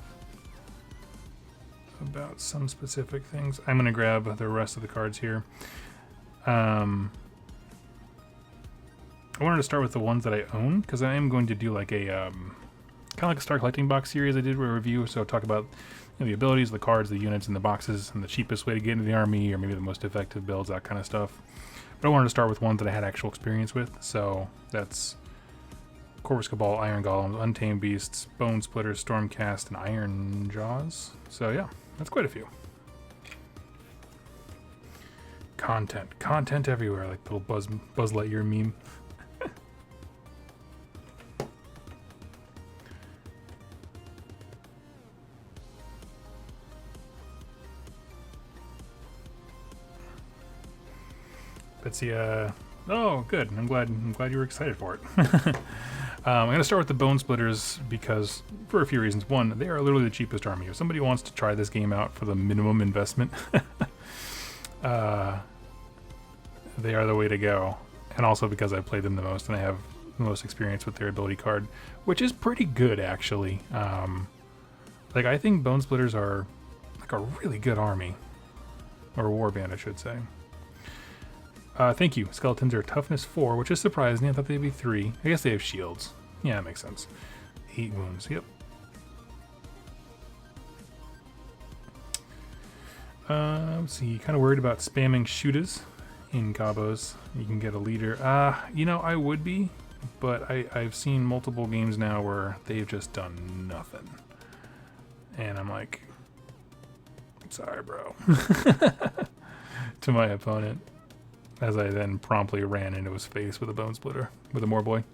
about some specific things. I'm going to grab the rest of the cards here. I wanted to start with the ones that I own because I am going to do like a... kind of like a Star Collecting Box series I did a review, so I'll talk about the abilities, the cards, the units, and the boxes, and the cheapest way to get into the army, or maybe the most effective builds, that kind of stuff. But I wanted to start with ones that I had actual experience with, so that's Corvus Cabal, Iron Golems, Untamed Beasts, Bone Splitters, Stormcast, and Iron Jaws. So yeah, that's quite a few. Content everywhere, like the little Buzz Lightyear meme. Betsy, oh, good. I'm glad you were excited for it. I'm going to start with the Bone Splitters because, for a few reasons. One, they are literally the cheapest army. If somebody wants to try this game out for the minimum investment, they are the way to go. And also because I played them the most and I have the most experience with their ability card, which is pretty good, actually. Like, I think Bone Splitters are like a really good army. Or warband, I should say. Thank you. Skeletons are toughness 4, which is surprising. I thought they'd be 3. I guess they have shields. Yeah, that makes sense. 8 wounds. Yep. Let's see. Kind of worried about spamming shooters in combos. You can get a leader. You know, I would be, but I've seen multiple games now where they've just done nothing. And I'm like, sorry, bro. To my opponent. As I then promptly ran into his face with a Bone Splitter, with a Moorboy.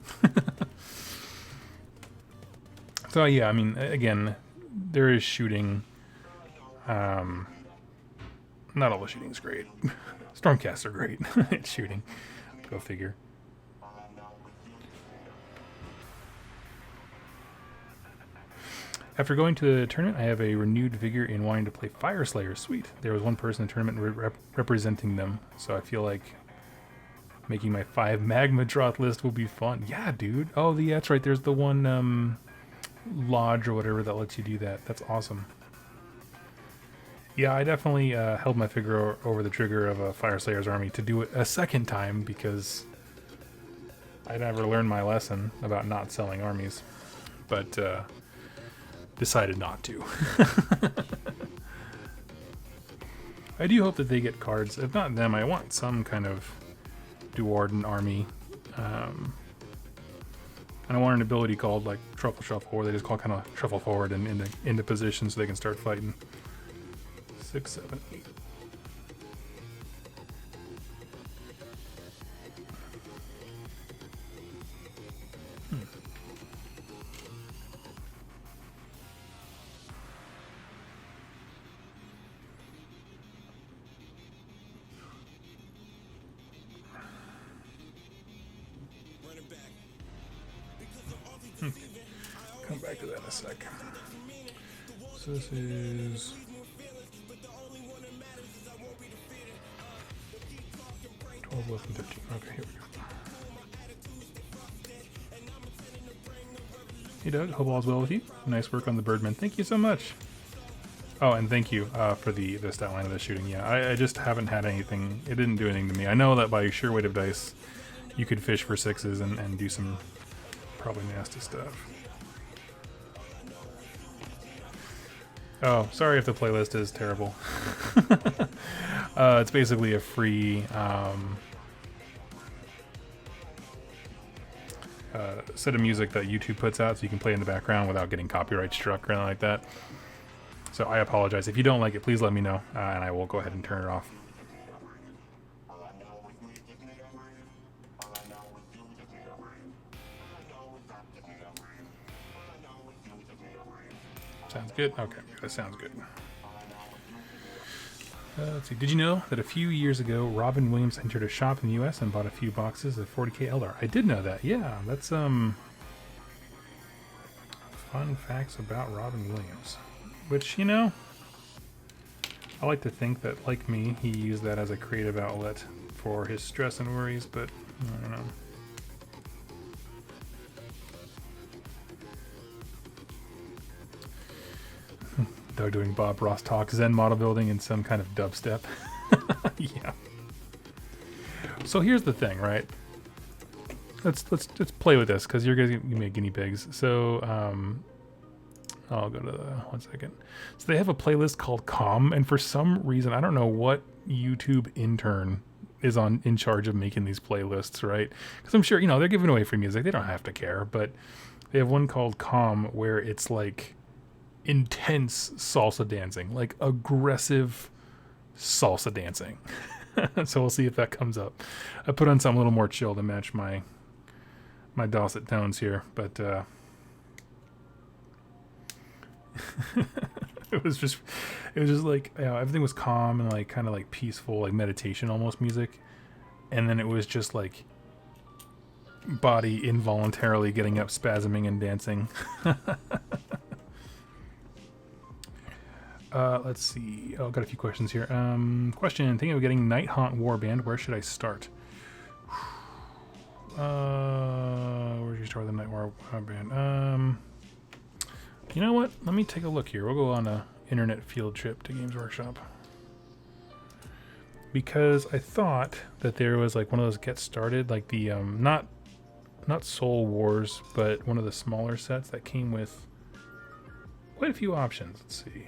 So yeah, I mean, again, there is shooting. Not all the shooting's great. Stormcasts are great at shooting. Go figure. After going to the tournament, I have a renewed vigor in wanting to play Fire Slayer. Sweet. There was one person in the tournament representing them, so I feel like making my 5 Magma Droth list will be fun. Yeah, dude. Oh, yeah, that's right. There's the one lodge or whatever that lets you do that. That's awesome. Yeah, I definitely held my finger over the trigger of a Fire Slayer's army to do it a second time because I never learned my lesson about not selling armies. But... decided not to. I do hope that they get cards. If not them, I want some kind of Duarden army. And I want an ability called like Truffle Shuffle, where they just call kind of shuffle forward and into position so they can start fighting. 6, 7, 8. Come back to that in a sec. So this is 12, 11, 13. Okay, here we go. Hey Doug, hope all's well with you. Nice work on the Birdman. Thank you so much. Oh, and thank you for the stat line of the shooting. Yeah, I just haven't had anything. It didn't do anything to me. I know that by sheer weight of dice, you could fish for 6s and do some probably nasty stuff. Oh, sorry if the playlist is terrible. It's basically a free set of music that YouTube puts out so you can play in the background without getting copyright struck or anything like that. So I apologize. If you don't like it, please let me know, and I will go ahead and turn it off. Sounds good? Okay, that sounds good. Let's see. Did you know that a few years ago, Robin Williams entered a shop in the U.S. and bought a few boxes of 40K Eldar? I did know that. Yeah, that's fun facts about Robin Williams. Which, you know, I like to think that, like me, he used that as a creative outlet for his stress and worries, but I don't know. Doug doing Bob Ross talk, Zen model building, and some kind of dubstep. Yeah. So here's the thing, right? Let's play with this because you're gonna give me guinea pigs. So I'll go to the 1 second. So they have a playlist called Calm, and for some reason I don't know what YouTube intern is in charge of making these playlists, right? Because I'm sure they're giving away free music. They don't have to care, but they have one called Calm where it's like intense salsa dancing, like aggressive salsa dancing. So we'll see if that comes up. I put on something a little more chill to match my Dosset tones here, but it was just like everything was calm and like kind of like peaceful, like meditation almost music, and then it was just like body involuntarily getting up, spasming and dancing. Let's see. Oh, got a few questions here. Question: thinking of getting Night Haunt Warband. Where should I start? Where should you start with the Night Warband? You know what? Let me take a look here. We'll go on a internet field trip to Games Workshop, because I thought that there was like one of those get started, like the not Soul Wars, but one of the smaller sets that came with quite a few options. Let's see.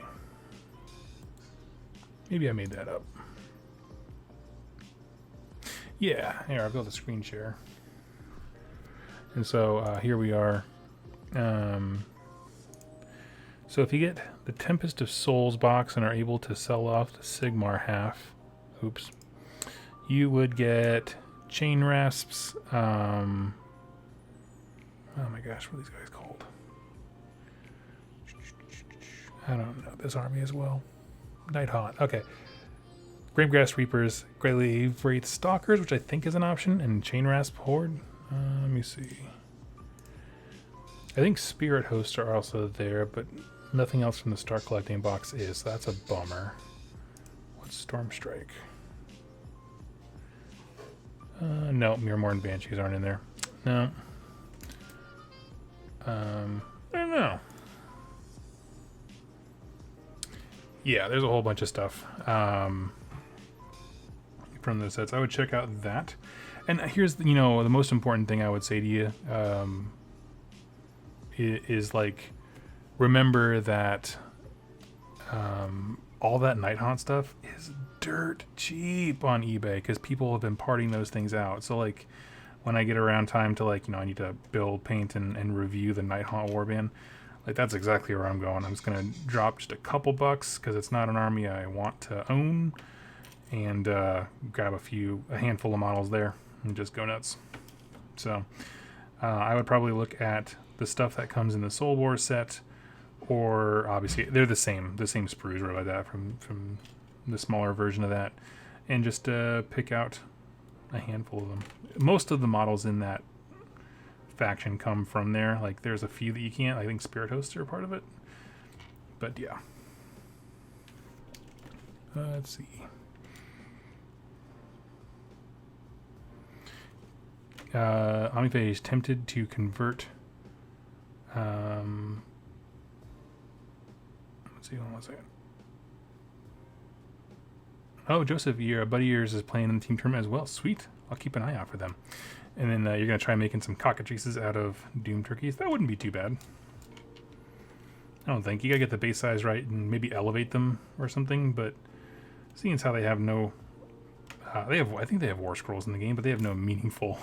Maybe I made that up. Yeah, here, I'll go to the screen share. And so here we are. So if you get the Tempest of Souls box and are able to sell off the Sigmar half, oops, you would get Chain Rasps. Oh my gosh, what are these guys called? I don't know this army as well. Night Haunt, okay. Gravegrass Reapers, Grave Wraith Stalkers, which I think is an option, and Chain Rasp Horde. Let me see. I think Spirit Hosts are also there, but nothing else from the Star Collecting box is, so that's a bummer. What's Storm Strike? No, Miramore and Banshees aren't in there. No. I don't know. Yeah, there's a whole bunch of stuff from the sets. I would check out that. And here's, the most important thing I would say to you is like, remember that all that Night Haunt stuff is dirt cheap on eBay because people have been parting those things out. So like when I get around time to I need to build, paint, and review the Night Haunt Warband, Like, that's exactly where I'm going. I'm just going to drop just a couple bucks because it's not an army I want to own, and grab a handful of models there and just go nuts. So I would probably look at the stuff that comes in the Soul War set, or obviously they're the same sprues or like that from the smaller version of that, and just pick out a handful of them. Most of the models in that faction come from there. Like, there's a few that you can't. I think Spirit Hosts are a part of it. But yeah. Let's see. Omnife is tempted to convert. Let's see, hold on 1 second. Oh, Joseph, a buddy of yours is playing in the team tournament as well. Sweet. I'll keep an eye out for them. And then you're going to try making some cockatrices out of Doom Turkeys. That wouldn't be too bad. I don't think. You got to get the base size right and maybe elevate them or something. But seeing as how they have no... I think they have War Scrolls in the game, but they have no meaningful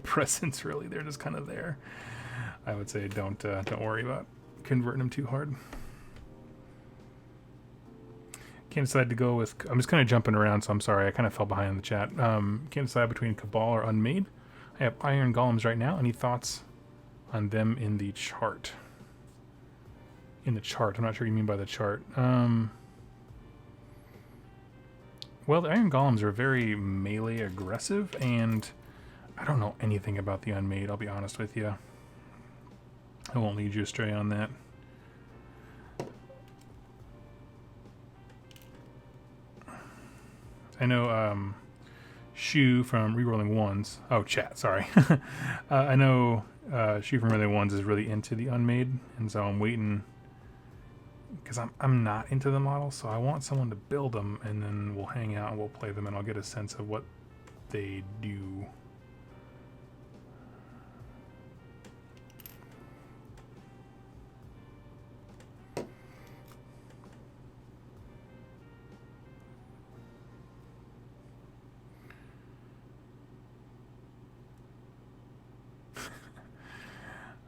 presence, really. They're just kind of there. I would say don't worry about converting them too hard. Can't decide to go with... I'm just kind of jumping around, so I'm sorry. I kind of fell behind in the chat. Can't decide between Cabal or Unmade. I have Iron Golems right now. Any thoughts on them in the chart? In the chart. I'm not sure what you mean by the chart. Well, the Iron Golems are very melee aggressive, and I don't know anything about the Unmade, I'll be honest with you. I won't lead you astray on that. I know Shu from Rerolling Ones. Oh, chat, sorry. I know Shu from Rerolling Ones is really into the Unmade, and so I'm waiting because I'm not into the model, so I want someone to build them, and then we'll hang out and we'll play them, and I'll get a sense of what they do.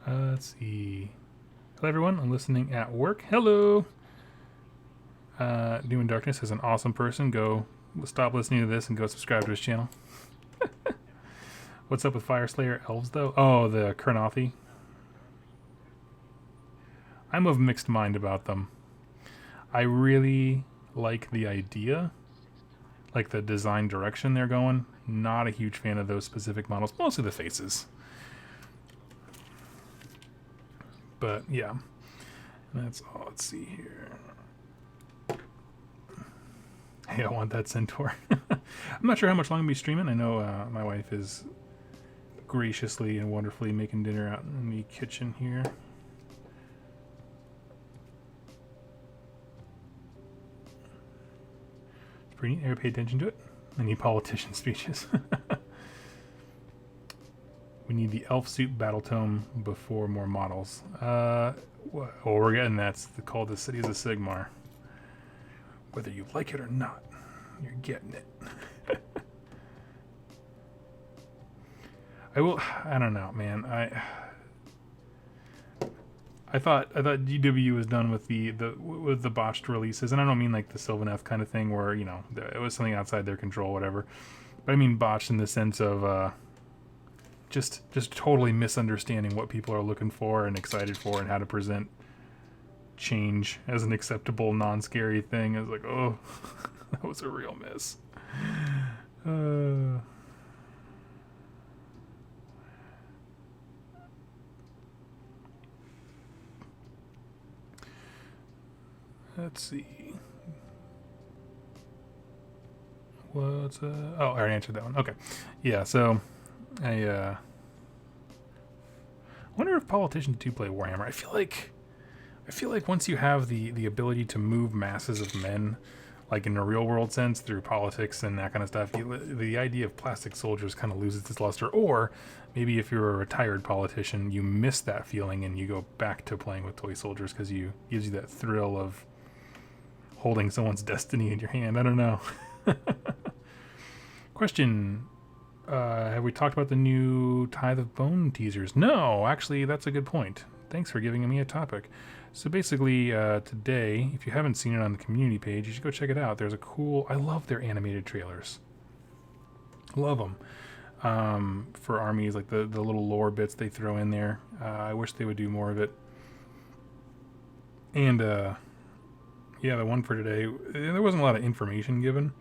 Let's see. Hello, everyone. I'm listening at work. Hello. Doom and Darkness is an awesome person. Go stop listening to this and go subscribe to his channel. What's up with Fire Slayer elves, though? Oh, the Kurnothi. I'm of mixed mind about them. I really like the idea, like the design direction they're going. Not a huge fan of those specific models, mostly the faces. But yeah, that's all. Let's see here. Hey, I want that Centaur. I'm not sure how much longer I'm going to be streaming. I know my wife is graciously and wonderfully making dinner out in the kitchen here. It's pretty neat. Pay attention to it. I need politician speeches. We need the elf suit battle tome before more models. Well, we're getting that's called the Cities of Sigmar. Whether you like it or not, you're getting it. I don't know, man. I thought GW was done with the botched releases, and I don't mean like the Sylvaneth kind of thing where, you know, it was something outside their control, whatever. But I mean botched in the sense of just totally misunderstanding what people are looking for and excited for, and how to present change as an acceptable, non-scary thing. I was like, oh, that was a real miss. Let's see. What's oh, I already answered that one. Okay. Yeah, so I wonder if politicians do play Warhammer. I feel like once you have the ability to move masses of men, like in a real world sense through politics and that kind of stuff, the idea of plastic soldiers kind of loses its luster. Or maybe if you're a retired politician, you miss that feeling and you go back to playing with toy soldiers because it gives you that thrill of holding someone's destiny in your hand. I don't know. Question. Have we talked about the new Tithe of Bone teasers? No, actually, that's a good point. Thanks for giving me a topic. So basically, today, if you haven't seen it on the community page, you should go check it out. There's a cool... I love their animated trailers. Love them. For armies, like the little lore bits they throw in there. I wish they would do more of it. And, yeah, the one for today, there wasn't a lot of information given.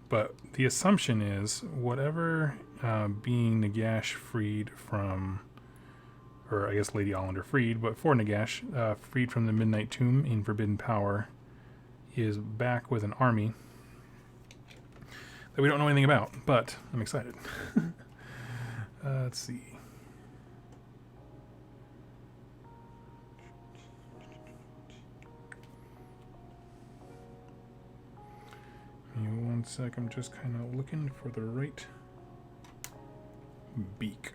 But the assumption is whatever being Nagash freed from... or I guess Lady Hollander freed, but for Nagash, freed from the Midnight Tomb in Forbidden Power, is back with an army that we don't know anything about, but I'm excited. Let's see. Give me 1 sec, I'm just kind of looking for the right beak.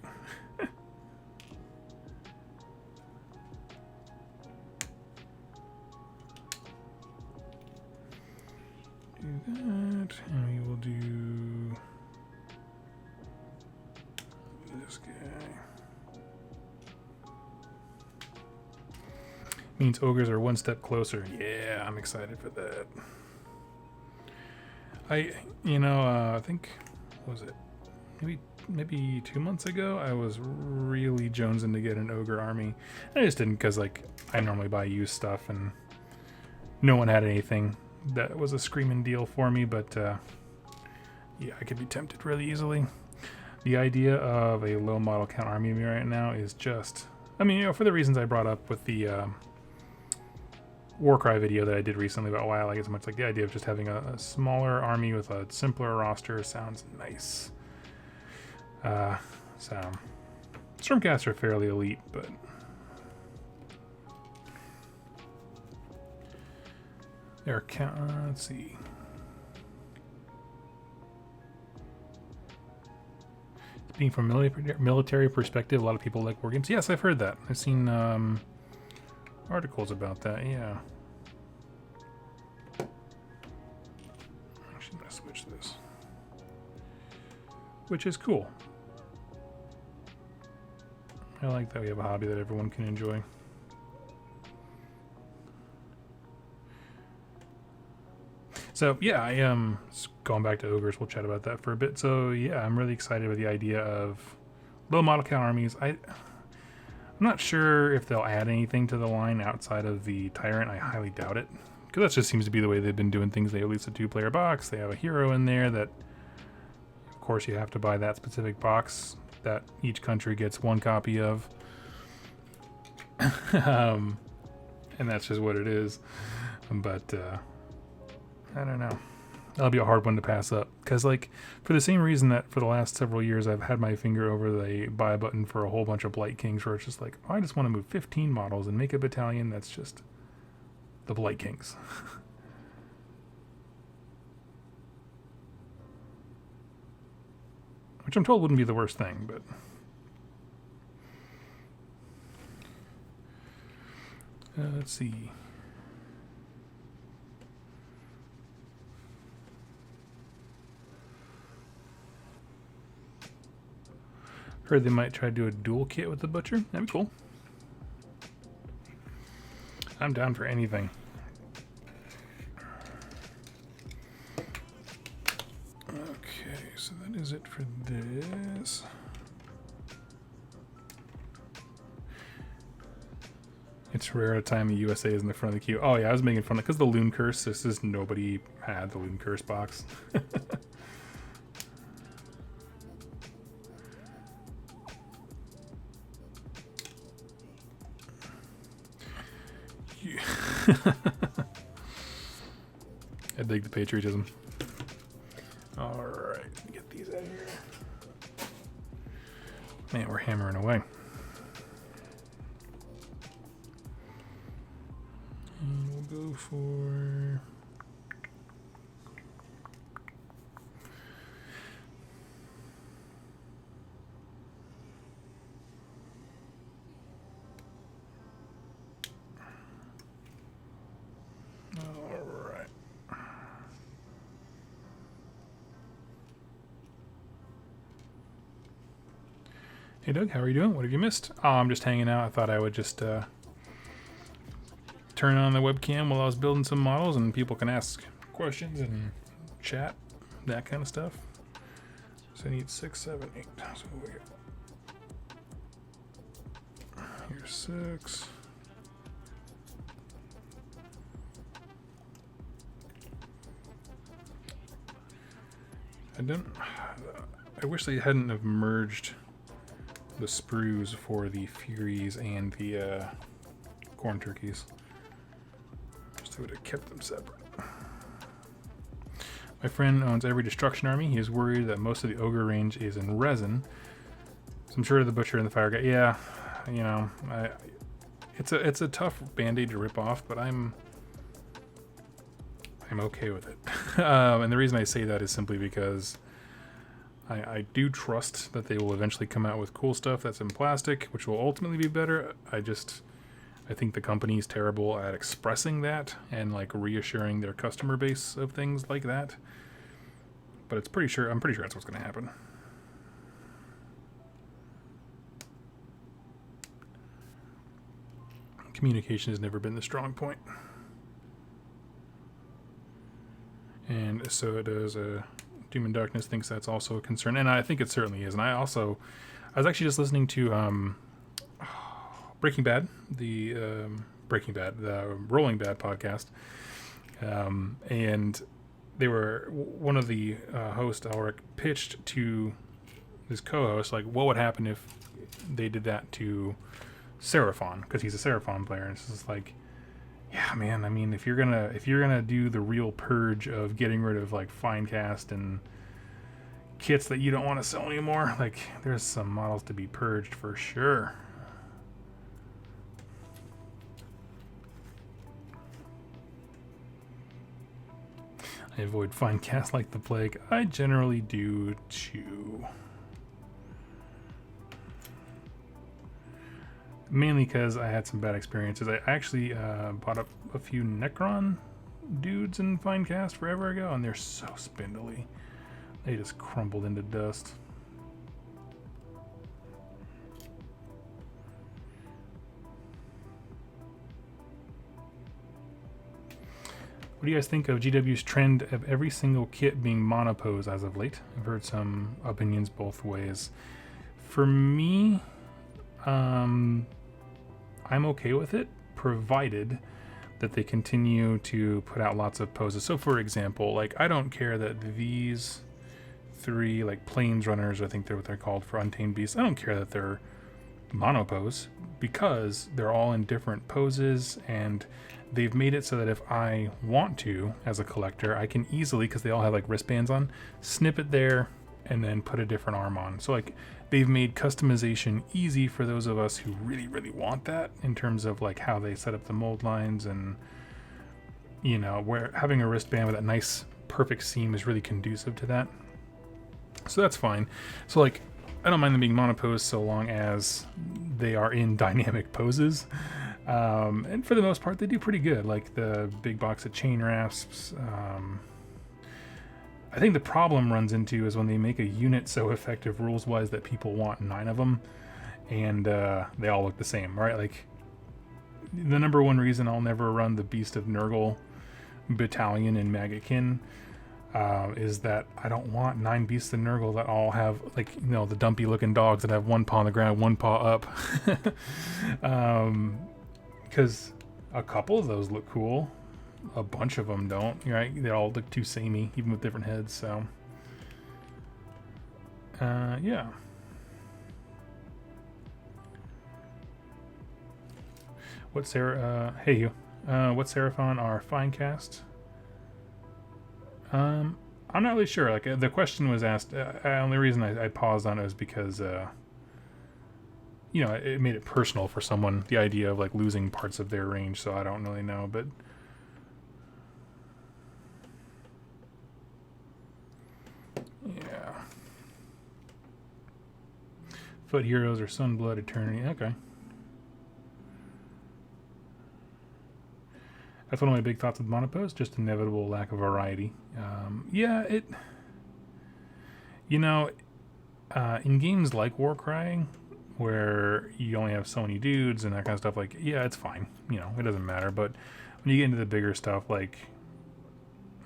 Do that, and we will do this guy. Means ogres are one step closer. Yeah, I'm excited for that. I think, what was it? Maybe 2 months ago, I was really jonesing to get an ogre army. I just didn't because, like, I normally buy used stuff, and no one had anything that was a screaming deal for me, but yeah, I could be tempted really easily. The idea of a low model count army right now is just, I mean, for the reasons I brought up with the Warcry video that I did recently about why I like it so much. Like the idea of just having a smaller army with a simpler roster sounds nice. So Stormcasts are fairly elite, but there are let's see. Being from a military perspective, a lot of people like war games. Yes, I've heard that. I've seen articles about that, yeah. Actually, I'm going to switch this. Which is cool. I like that we have a hobby that everyone can enjoy. So, yeah, I am going back to ogres. We'll chat about that for a bit. So, yeah, I'm really excited with the idea of low model count armies. I'm not sure if they'll add anything to the line outside of the Tyrant. I highly doubt it. Because that just seems to be the way they've been doing things. They release a 2-player box. They have a hero in there that, of course, you have to buy that specific box that each country gets 1 copy of. And that's just what it is. But, I don't know. That'll be a hard one to pass up. Because, like, for the same reason that for the last several years I've had my finger over the buy button for a whole bunch of Blight Kings, where it's just like, oh, I just want to move 15 models and make a battalion that's just the Blight Kings. Which I'm told wouldn't be the worst thing, but... let's see. Heard they might try to do a dual kit with the Butcher. That'd be cool. I'm down for anything. Okay, so that is it for this. It's rare at a time the USA is in the front of the queue. Oh yeah, I was making fun of it because the Loon Curse. This is nobody had the Loon Curse box. I dig the patriotism. Alright, get these out of here. Man, we're hammering away. And we'll go for... Alright. Hey Doug, how are you doing? What have you missed? Oh, I'm just hanging out. I thought I would just turn on the webcam while I was building some models, and people can ask questions and chat, that kind of stuff. So I need 6, 7, 8. So we got here's 6. I wish they hadn't have merged the sprues for the Furies and the corn turkeys. Just would have kept them separate. My friend owns every destruction army. He is worried that most of the ogre range is in resin. So I'm sure the butcher and the fire guy. Yeah, you know, it's a tough band-aid to rip off, but I'm okay with it. And the reason I say that is simply because I do trust that they will eventually come out with cool stuff that's in plastic, which will ultimately be better. I think the company is terrible at expressing that and like reassuring their customer base of things like that. But I'm pretty sure that's what's going to happen. Communication has never been the strong point. And so does Doom and Darkness thinks that's also a concern, and I think it certainly is. And I was actually just listening to Breaking Bad, the Rolling Bad podcast, and one of the hosts, Ulrich, pitched to his co-host like, what would happen if they did that to Seraphon, because he's a Seraphon player, and it's just like, yeah, man. I mean, if you're gonna do the real purge of getting rid of like Finecast and kits that you don't want to sell anymore, like there's some models to be purged for sure. I avoid Finecast like the plague. I generally do too. Mainly because I had some bad experiences. I actually bought up a few Necron dudes in Finecast forever ago, and they're so spindly. They just crumbled into dust. What do you guys think of GW's trend of every single kit being monopose as of late? I've heard some opinions both ways. For me, I'm okay with it, provided that they continue to put out lots of poses. So for example, like I don't care that these 3 like plains runners, I think they're what they're called for Untamed Beasts, I don't care that they're monopose, because they're all in different poses, and they've made it so that if I want to, as a collector, I can easily, because they all have like wristbands on, snip it there and then put a different arm on. So like they've made customization easy for those of us who really, really want that, in terms of like how they set up the mold lines, and you know, where having a wristband with that nice perfect seam is really conducive to that. So that's fine. So like I don't mind them being monopose so long as they are in dynamic poses. And for the most part, they do pretty good. Like the big box of chain rasps. I think the problem runs into is when they make a unit so effective rules-wise that people want 9 of them, and they all look the same, right? Like the number one reason I'll never run the Beast of Nurgle battalion in Maggotkin is that I don't want 9 Beasts of Nurgle that all have, like, you know, the dumpy looking dogs that have one paw on the ground, one paw up. Because a couple of those look cool, a bunch of them don't, right? They all look too samey, even with different heads. So yeah. What hey you, what Seraphon are Finecast? I'm not really sure. Like the question was asked. The only reason I paused on it was because, you know, it made it personal for someone. The idea of like losing parts of their range. So I don't really know, but yeah. Foot Heroes or Sunblood Eternity. Okay. That's one of my big thoughts with monopose, just inevitable lack of variety. Yeah, you know, in games like Warcry, where you only have so many dudes and that kind of stuff, like, yeah, it's fine. You know, it doesn't matter. But when you get into the bigger stuff, like,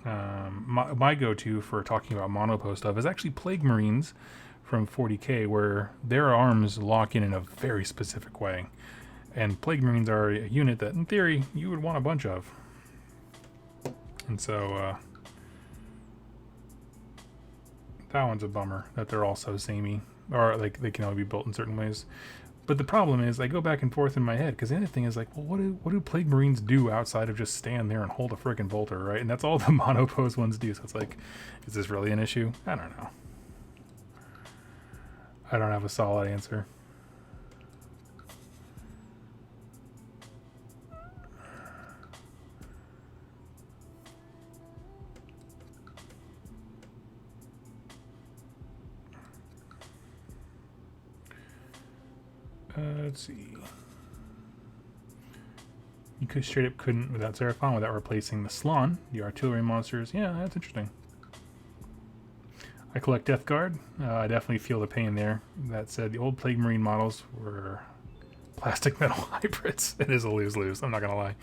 my go-to for talking about monopo stuff is actually Plague Marines from 40k, where their arms lock in a very specific way. And Plague Marines are a unit that, in theory, you would want a bunch of. And so, that one's a bummer that they're all so samey. Or, like, they can only be built in certain ways. But the problem is, I go back and forth in my head, because the other thing is, like, well, what do Plague Marines do outside of just stand there and hold a frickin' bolter, right? And that's all the monopose ones do. So it's like, is this really an issue? I don't know. I don't have a solid answer. Let's see. You could straight up couldn't without Seraphon without replacing the Slon, the artillery monsters. Yeah, that's interesting. I collect Death Guard. I definitely feel the pain there. That said, the old Plague Marine models were plastic metal hybrids. It is a lose-lose. I'm not gonna lie.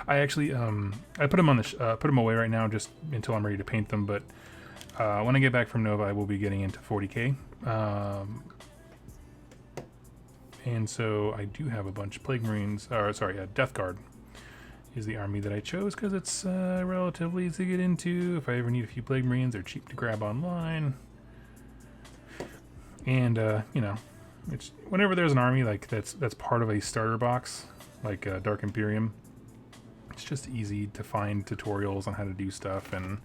I actually I put them on the put them away right now just until I'm ready to paint them. But when I get back from Nova, I will be getting into 40k. And so I do have a bunch of Plague Marines, or sorry, Death Guard is the army that I chose because it's relatively easy to get into. If I ever need a few Plague Marines, they're cheap to grab online. And, you know, it's whenever there's an army like that's part of a starter box, like Dark Imperium, it's just easy to find tutorials on how to do stuff and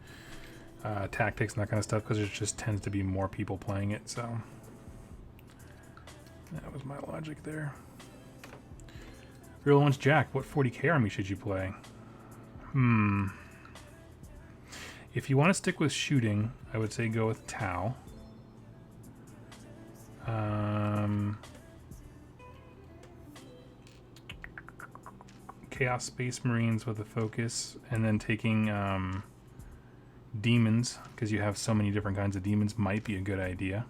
tactics and that kind of stuff because there just tends to be more people playing it, so... That was my logic there. Real One's Jack, what 40k army should you play? If you want to stick with shooting, I would say go with Tau. Chaos Space Marines with a focus, and then taking demons, because you have so many different kinds of demons, might be a good idea.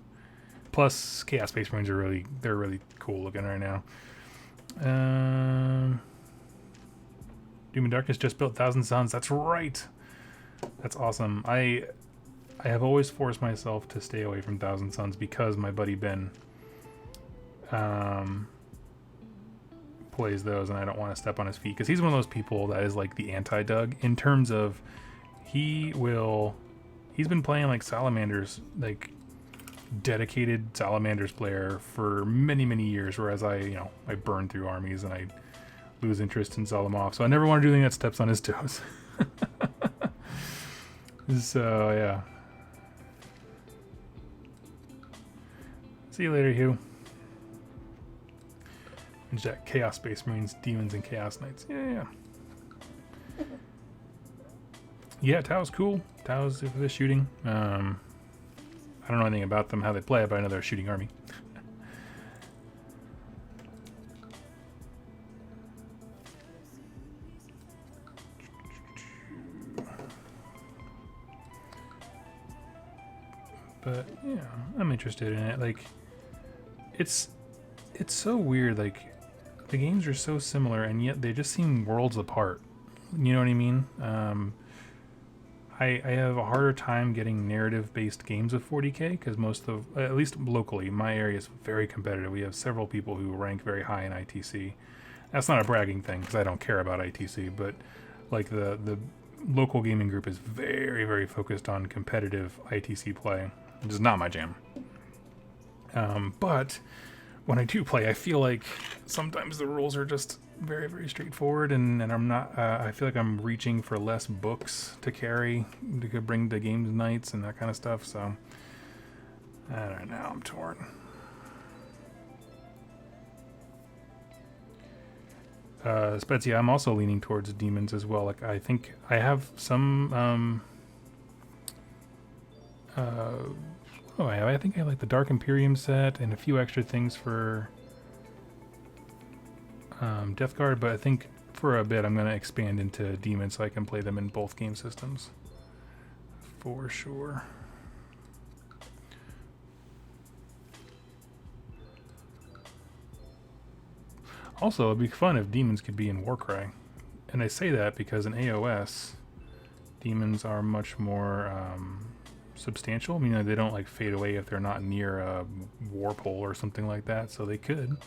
Plus, Chaos Space Marines are really cool looking right now. Doom and Darkness just built Thousand Suns. That's right. That's awesome. I have always forced myself to stay away from Thousand Suns because my buddy Ben plays those, and I don't want to step on his feet because he's one of those people that is like the anti-Doug in terms of he's been playing like Salamanders, like dedicated Salamanders player for many years, whereas I burn through armies and I lose interest and sell them off. So I never want to do anything that steps on his toes. So yeah. See you later, Hugh. And Jack, Chaos Space Marines, Demons, and Chaos Knights. Yeah. Yeah, Tau's cool. Tau's for the shooting. I don't know anything about them, how they play, but I know they're a shooting army. But yeah, I'm interested in it. Like, it's so weird. Like, the games are so similar, and yet they just seem worlds apart. You know what I mean? I have a harder time getting narrative-based games of 40k because most of, at least locally, my area is very competitive. We have several people who rank very high in ITC. That's not a bragging thing because I don't care about ITC, but like the local gaming group is very focused on competitive ITC play, which is not my jam. But when I do play, I feel like sometimes the rules are just very straightforward, and I'm not. I feel like I'm reaching for less books to carry to bring to games nights and that kind of stuff. So I don't know. I'm torn. Spezia, I'm also leaning towards demons as well. Like I think I have some. I think I like the Dark Imperium set and a few extra things for Death Guard, but I think for a bit I'm going to expand into demons so I can play them in both game systems for sure. Also, it'd be fun if demons could be in Warcry. And I say that because in AOS, demons are much more substantial. You know, they don't like fade away if they're not near a warp hole or something like that, so they could.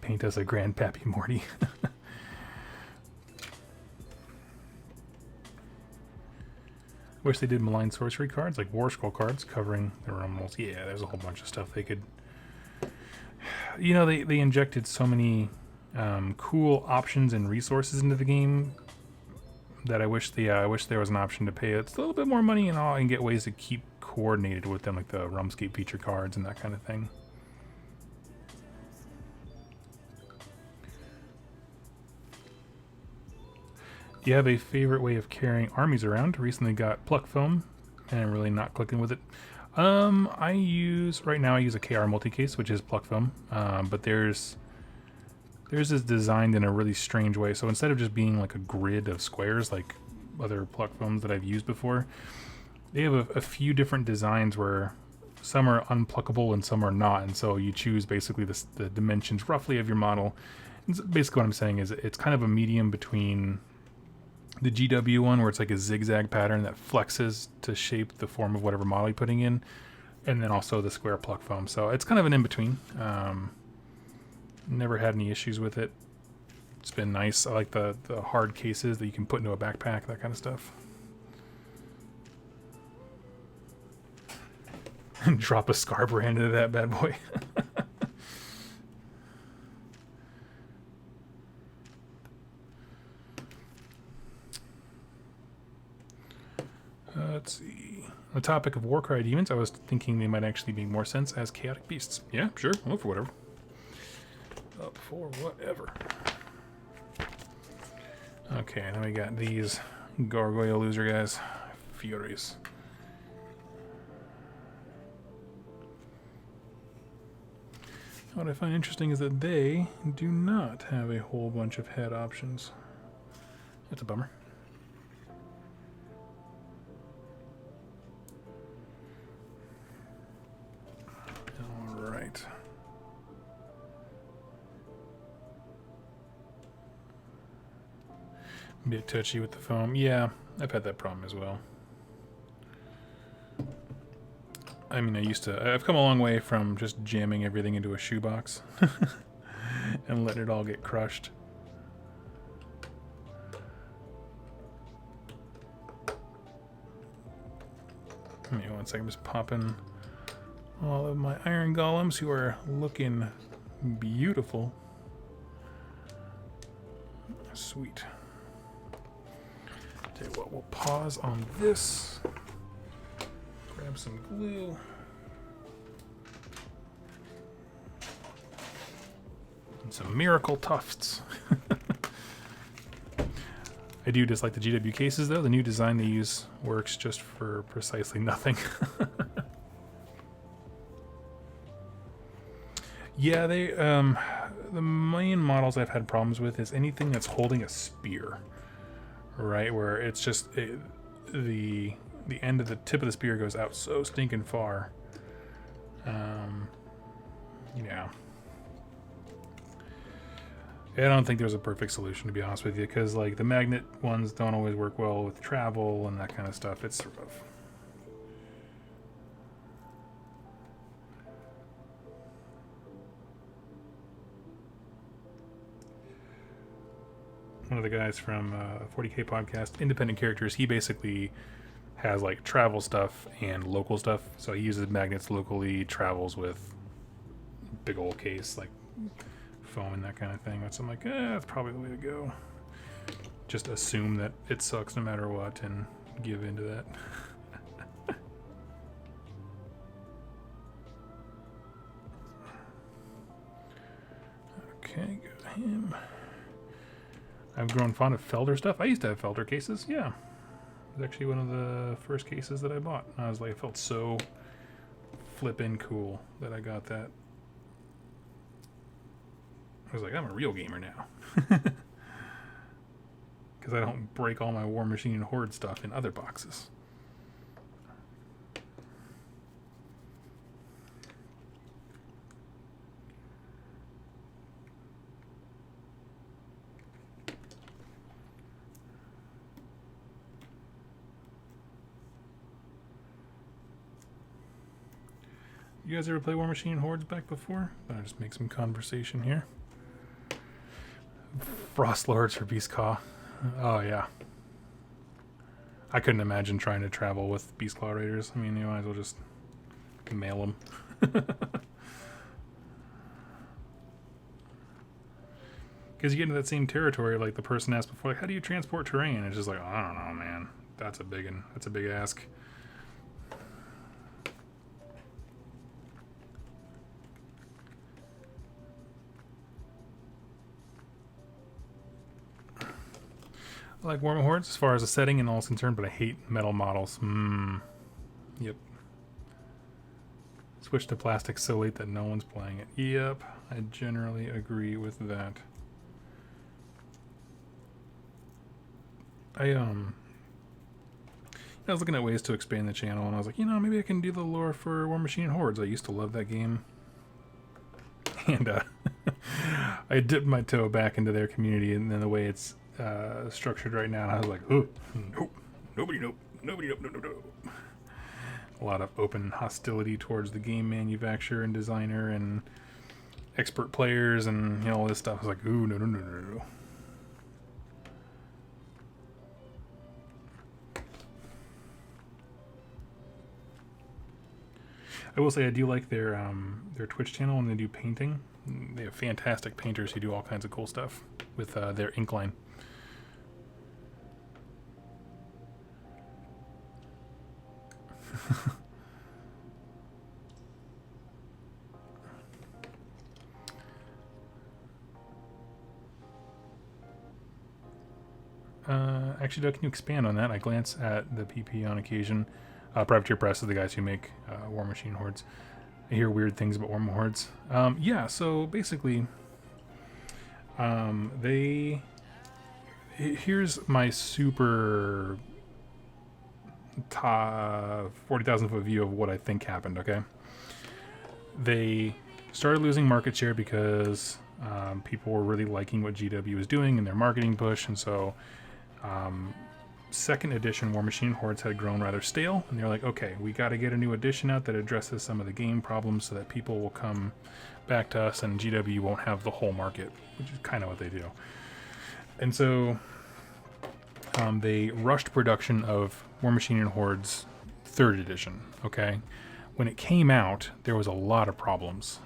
Paint us a Grandpappy Morty. Wish they did malign sorcery cards, like War Scroll cards, covering the rumbles. Yeah, there's a whole bunch of stuff they could... You know, they injected so many cool options and resources into the game that I wish there was an option to pay it's a little bit more money and all, and get ways to keep coordinated with them, like the Rumscape feature cards and that kind of thing. Do you have a favorite way of carrying armies around? Recently got Pluck Foam, and I'm really not clicking with it. Right now I use a KR multi-case, which is Pluck Foam, but theirs is designed in a really strange way. So instead of just being like a grid of squares like other Pluck Foams that I've used before, they have a few different designs where some are unpluckable and some are not, and so you choose basically the dimensions roughly of your model. And basically what I'm saying is it's kind of a medium between the GW one, where it's like a zigzag pattern that flexes to shape the form of whatever model you're putting in, and then also the square Pluck Foam. So it's kind of an in-between. Never had any issues with it. It's been nice. I like the hard cases that you can put into a backpack, that kind of stuff. And drop a Scarbrand into that bad boy. Let's see. On the topic of Warcry demons, I was thinking they might actually make more sense as chaotic beasts. Yeah, sure. I'm up for whatever. Up for whatever. Okay, then we got these gargoyle loser guys. Furies. What I find interesting is that they do not have a whole bunch of head options. That's a bummer. Alright. A bit touchy with the foam. Yeah, I've had that problem as well. I mean, I've come a long way from just jamming everything into a shoebox and letting it all get crushed. Give me 1 second, I'm just popping all of my iron golems who are looking beautiful. Sweet. Tell you what, we'll pause on this. Grab some glue. And some miracle tufts. I do dislike the GW cases though. The new design they use works just for precisely nothing. Yeah, the main models I've had problems with is anything that's holding a spear, right? Where it's just the end of the tip of the spear goes out so stinking far. Yeah. I don't think there's a perfect solution, to be honest with you, because like the magnet ones don't always work well with travel and that kind of stuff. It's rough. One of the guys from 40K podcast, Independent Characters, he basically has like travel stuff and local stuff. So he uses magnets locally, travels with big old case like foam and that kind of thing. So I'm like, that's probably the way to go. Just assume that it sucks no matter what and give into that. Okay, go to him. I've grown fond of Felder stuff. I used to have Felder cases, yeah. It was actually one of the first cases that I bought. I was like, I felt so flippin' cool that I got that. I was like, I'm a real gamer now. Because I don't break all my War Machine and Horde stuff in other boxes. You guys ever play War Machine Hordes back before? I'll just make some conversation here. Frost Lords for Beast Claw. Oh, yeah. I couldn't imagine trying to travel with Beast Claw Raiders. I mean, you might as well just mail them. Because you get into that same territory like the person asked before, like, how do you transport terrain? It's just like, I don't know, man. That's a big one. That's a big ask. I like Warhammer Hordes as far as the setting and all is concerned, but I hate metal models. Yep. Switch to plastic so late that no one's playing it. Yep, I generally agree with that. I was looking at ways to expand the channel, and I was like, maybe I can do the lore for War Machine Hordes. I used to love that game. And I dipped my toe back into their community, and then the way it's structured right now, and I was like, oh, nope, nobody, nope. A lot of open hostility towards the game manufacturer and designer and expert players and all this stuff. I was like, ooh, no. I will say I do like their Twitch channel when they do painting. They have fantastic painters who do all kinds of cool stuff with their ink line. Actually, can you expand on that? I glance at the PP on occasion. Privateer Press is the guys who make War Machine Hordes. I hear weird things about War Machine Hordes. Yeah, so basically, here's my super top 40,000 foot view of what I think happened, okay? They started losing market share because people were really liking what GW was doing in their marketing push, and so second edition War Machine Hordes had grown rather stale, and they're like, okay, we got to get a new edition out that addresses some of the game problems so that people will come back to us and GW won't have the whole market, which is kind of what they do. And so they rushed production of War Machine Hordes third edition, okay? When it came out, there was a lot of problems.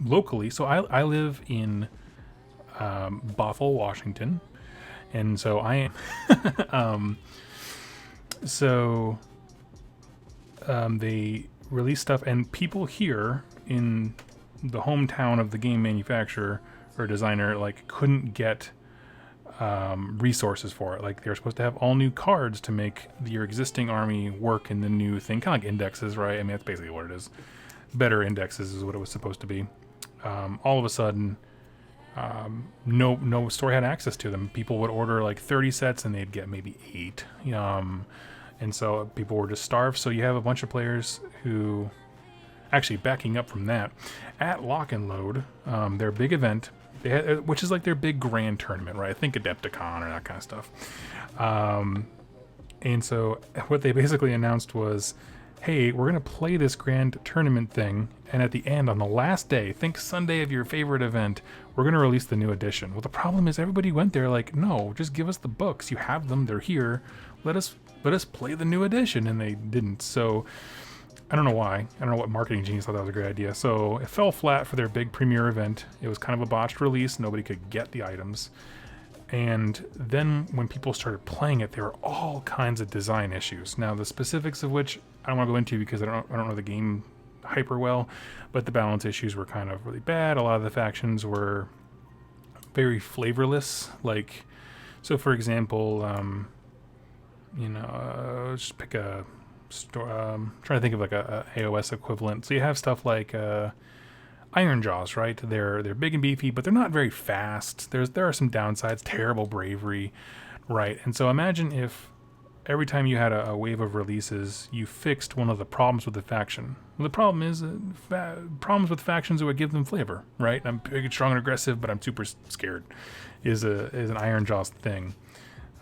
Locally, so I live in Bothell, Washington, and so I am they released stuff, and people here in the hometown of the game manufacturer or designer couldn't get resources for it. Like, they were supposed to have all new cards to make your existing army work in the new thing, kind of like indexes, right? I mean, that's basically what it is. Better indexes is what it was supposed to be. All of a sudden, no store had access to them. People would order 30 sets and they'd get maybe 8. And so people were just starved. So you have a bunch of players who, actually backing up from that, at Lock and Load, their big event, they had, which is their big grand tournament, right? I think Adepticon or that kind of stuff. And so what they basically announced was, hey, we're going to play this grand tournament thing, and at the end, on the last day, think Sunday of your favorite event, we're going to release the new edition. Well, the problem is everybody went there no, just give us the books. You have them. They're here. Let us play the new edition, and they didn't. So I don't know why. I don't know what marketing genius thought that was a great idea. So it fell flat for their big premiere event. It was kind of a botched release. Nobody could get the items. And then when people started playing it, there were all kinds of design issues. Now, the specifics of which I don't want to go into because I don't know the game hyper well, but the balance issues were kind of really bad. A lot of the factions were very flavorless. So for example, just pick a store. Trying to think of a AOS equivalent. So you have stuff like Iron Jaws, right? They're big and beefy, but they're not very fast. There are some downsides, terrible bravery, right? And so imagine if every time you had a wave of releases, you fixed one of the problems with the faction. Well, the problem is problems with factions that would give them flavor, right? I'm big and strong and aggressive, but I'm super scared. Is an Iron Jaws thing.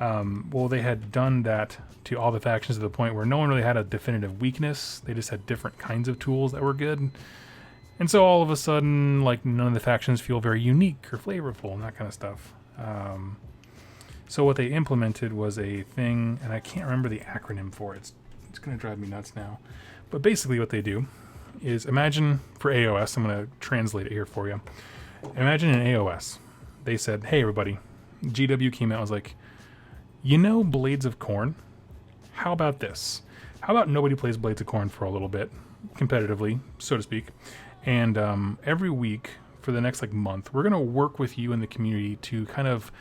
Well, they had done that to all the factions to the point where no one really had a definitive weakness. They just had different kinds of tools that were good. And so all of a sudden, like, none of the factions feel very unique or flavorful and that kind of stuff. So what they implemented was a thing, and I can't remember the acronym for it. It's going to drive me nuts now. But basically what they do is, imagine for AOS, I'm going to translate it here for you. Imagine in AOS, they said, hey everybody, GW came out and was like, you know Blades of Corn? How about this? How about nobody plays Blades of Corn for a little bit, competitively, so to speak, and every week for the next like month, we're going to work with you in the community to kind of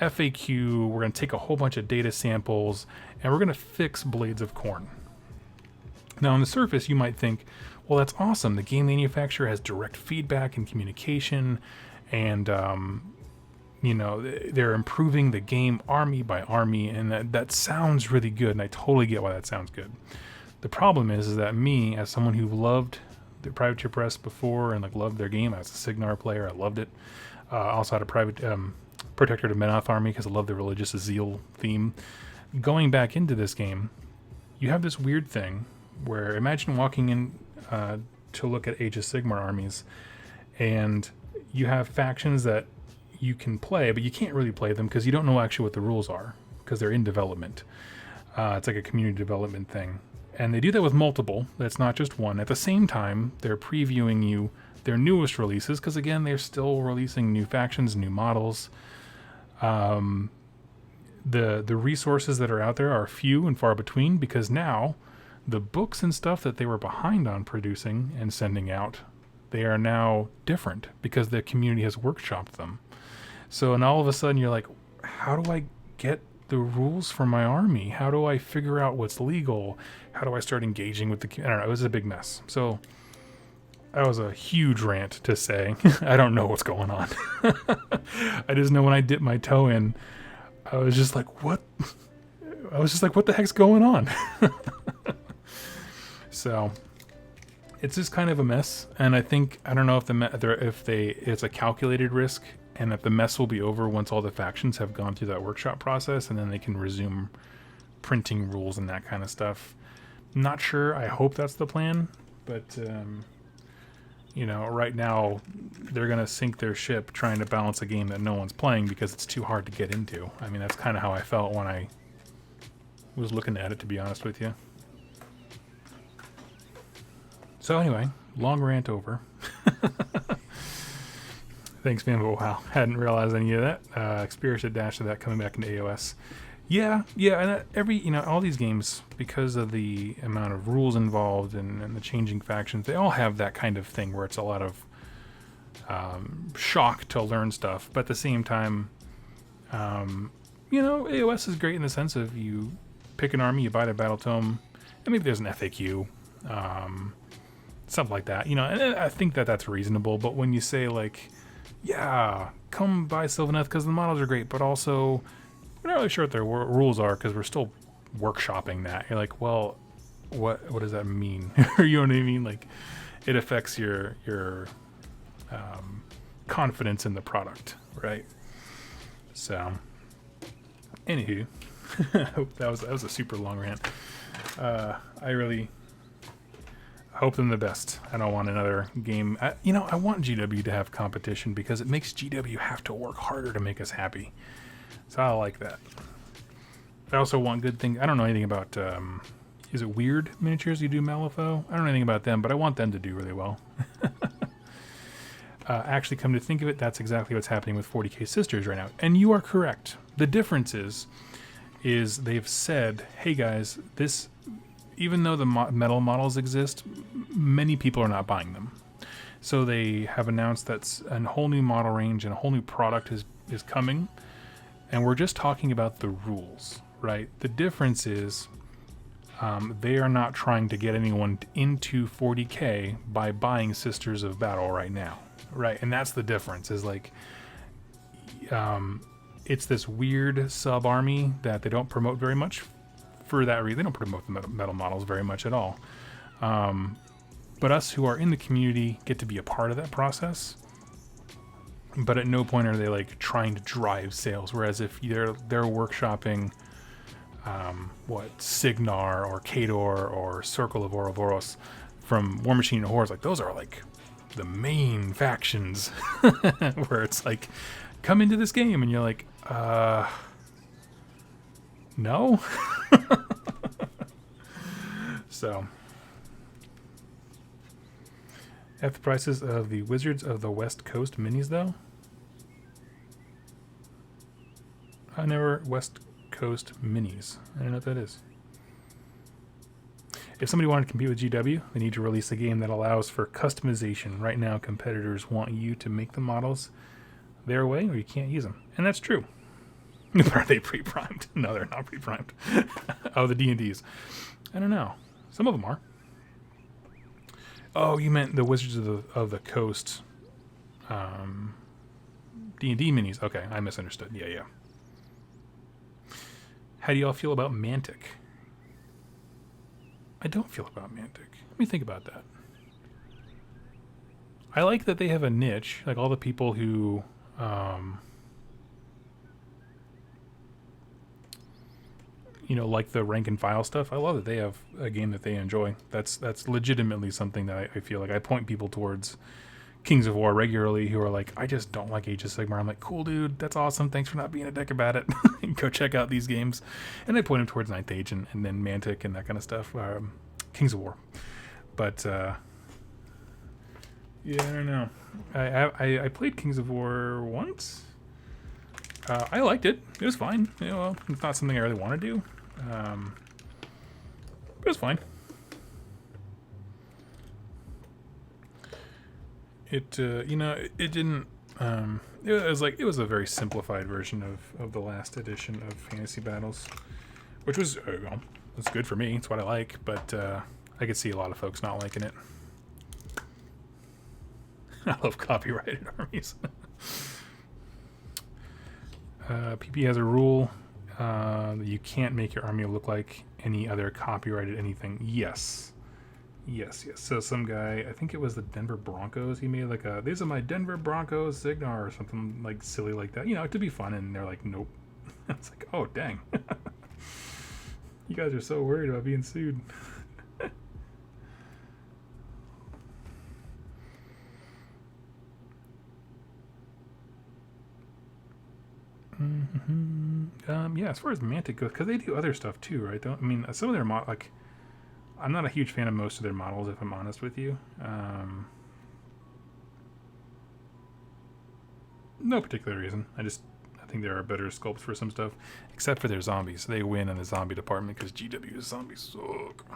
FAQ, we're going to take a whole bunch of data samples, and we're going to fix Blades of Corn. Now on the surface, you might think, well, that's awesome. The game manufacturer has direct feedback and communication, and you know, they're improving the game army by army, and that sounds really good, and I totally get why that sounds good. The problem is that me, as someone who loved the Privateer Press before and like loved their game, I was a Signar player, I loved it. Also had a Protector of Menoth army because I love the religious zeal theme. Going back into this game, you have this weird thing where imagine walking in to look at Age of Sigmar armies, and you have factions that you can play, but you can't really play them because you don't know actually what the rules are because they're in development. It's like a community development thing. And they do that with multiple. That's not just one. At the same time, they're previewing you their newest releases because, again, they're still releasing new factions, new models. The resources that are out there are few and far between because now the books and stuff that they were behind on producing and sending out, they are now different because the community has workshopped them. So, and all of a sudden you're like, how do I get the rules for my army? How do I figure out what's legal? How do I start engaging with the, I don't know, it was a big mess. So that was a huge rant to say, I don't know what's going on. I just know when I dipped my toe in, I was just like, what? I was just like, what the heck's going on? So it's just kind of a mess. And I think, I don't know if it's a calculated risk and that the mess will be over once all the factions have gone through that workshop process and then they can resume printing rules and that kind of stuff. Not sure. I hope that's the plan, but you know, right now they're going to sink their ship trying to balance a game that no one's playing because it's too hard to get into. I mean, that's kind of how I felt when I was looking at it, to be honest with you. So anyway, long rant over. Thanks, man. But wow, hadn't realized any of that. Experienced dash of that coming back into AOS. Yeah, and all these games, because of the amount of rules involved and the changing factions, they all have that kind of thing where it's a lot of shock to learn stuff. But at the same time, AOS is great in the sense of you pick an army, you buy the battle tome, and maybe there's an FAQ, stuff like that. And I think that's reasonable. But when you say like, yeah, come buy Sylvaneth because the models are great, but also we're not really sure what their rules are because we're still workshopping that. You're like, well, what does that mean? You know what I mean? Like, it affects your confidence in the product, right? So, anywho, I hope that was a super long rant. I really hope them the best. I don't want another game. I want GW to have competition because it makes GW have to work harder to make us happy. So I like that. I also want good things. I don't know anything about, is it Weird Miniatures you do Malifaux? I don't know anything about them, but I want them to do really well. Actually, come to think of it, that's exactly what's happening with 40K Sisters right now. And you are correct. The difference is they've said, hey guys, even though the metal models exist, many people are not buying them. So they have announced that a whole new model range and a whole new product is coming. And we're just talking about the rules, right? The difference is they are not trying to get anyone into 40K by buying Sisters of Battle right now, right? And that's the difference, is like, it's this weird sub-army that they don't promote very much for that reason. They don't promote the metal models very much at all. But us who are in the community get to be a part of that process. but at no point are they like trying to drive sales. Whereas if they're workshopping, Signar or Kador or Circle of Ouroboros from War Machine and Horrors, like those are like the main factions where it's like, come into this game and you're like, no. So at the prices of the Wizards of the West Coast minis, though. I never West Coast minis. I don't know what that is. If somebody wanted to compete with GW, they need to release a game that allows for customization. Right now, competitors want you to make the models their way, or you can't use them, and that's true. Are they pre-primed? No, they're not pre-primed. Oh, the D&Ds. I don't know. Some of them are. Oh, you meant the Wizards of the Coast D&D minis. Okay, I misunderstood. Yeah. How do y'all feel about Mantic? I don't feel about Mantic. Let me think about that. I like that they have a niche, like all the people who like the rank and file stuff. I love that they have a game that they enjoy. That's legitimately something that I feel like I point people towards Kings of War regularly who are like, I just don't like Age of Sigmar. I'm like, cool, dude. That's awesome. Thanks for not being a dick about it. Go check out these games. And I point them towards Ninth Age and then Mantic and that kind of stuff. Kings of War. But, yeah, I don't know. I played Kings of War once. I liked it. It was fine. It's not something I really want to do. It was fine. It didn't. It was a very simplified version of the last edition of Fantasy Battles, which was it's good for me. It's what I like, but I could see a lot of folks not liking it. I love copyrighted armies. PP has a rule that you can't make your army look like any other copyrighted anything. Yes. So some guy, I think it was the Denver Broncos, he made like these are my Denver Broncos Signar or something like silly like that, to be fun, and they're like, nope. It's like, oh dang. You guys are so worried about being sued. Yeah, as far as Mantic goes, because they do other stuff too, right? Some of their I'm not a huge fan of most of their models, if I'm honest with you. No particular reason. I think there are better sculpts for some stuff, except for their zombies. They win in the zombie department because GW's zombies suck.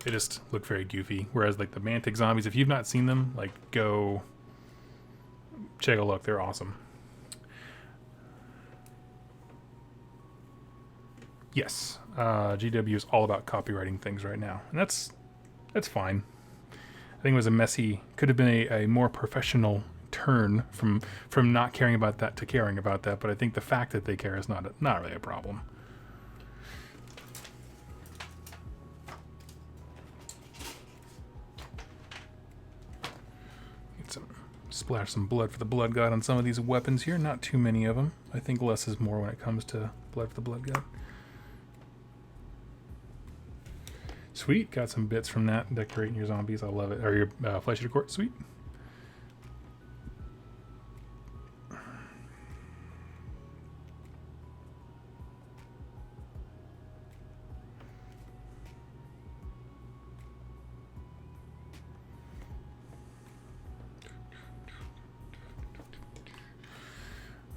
They just look very goofy. Whereas like the Mantic zombies, if you've not seen them, like go check a look. They're awesome. Yes, GW is all about copywriting things right now, and that's fine. I think it was could have been a more professional turn from not caring about that to caring about that. But I think the fact that they care is not really a problem. Splash some blood for the Blood God on some of these weapons here. Not too many of them. I think less is more when it comes to blood for the Blood God. Sweet, got some bits from that. Decorating your zombies, I love it. Or your Flesh Eater Court, sweet.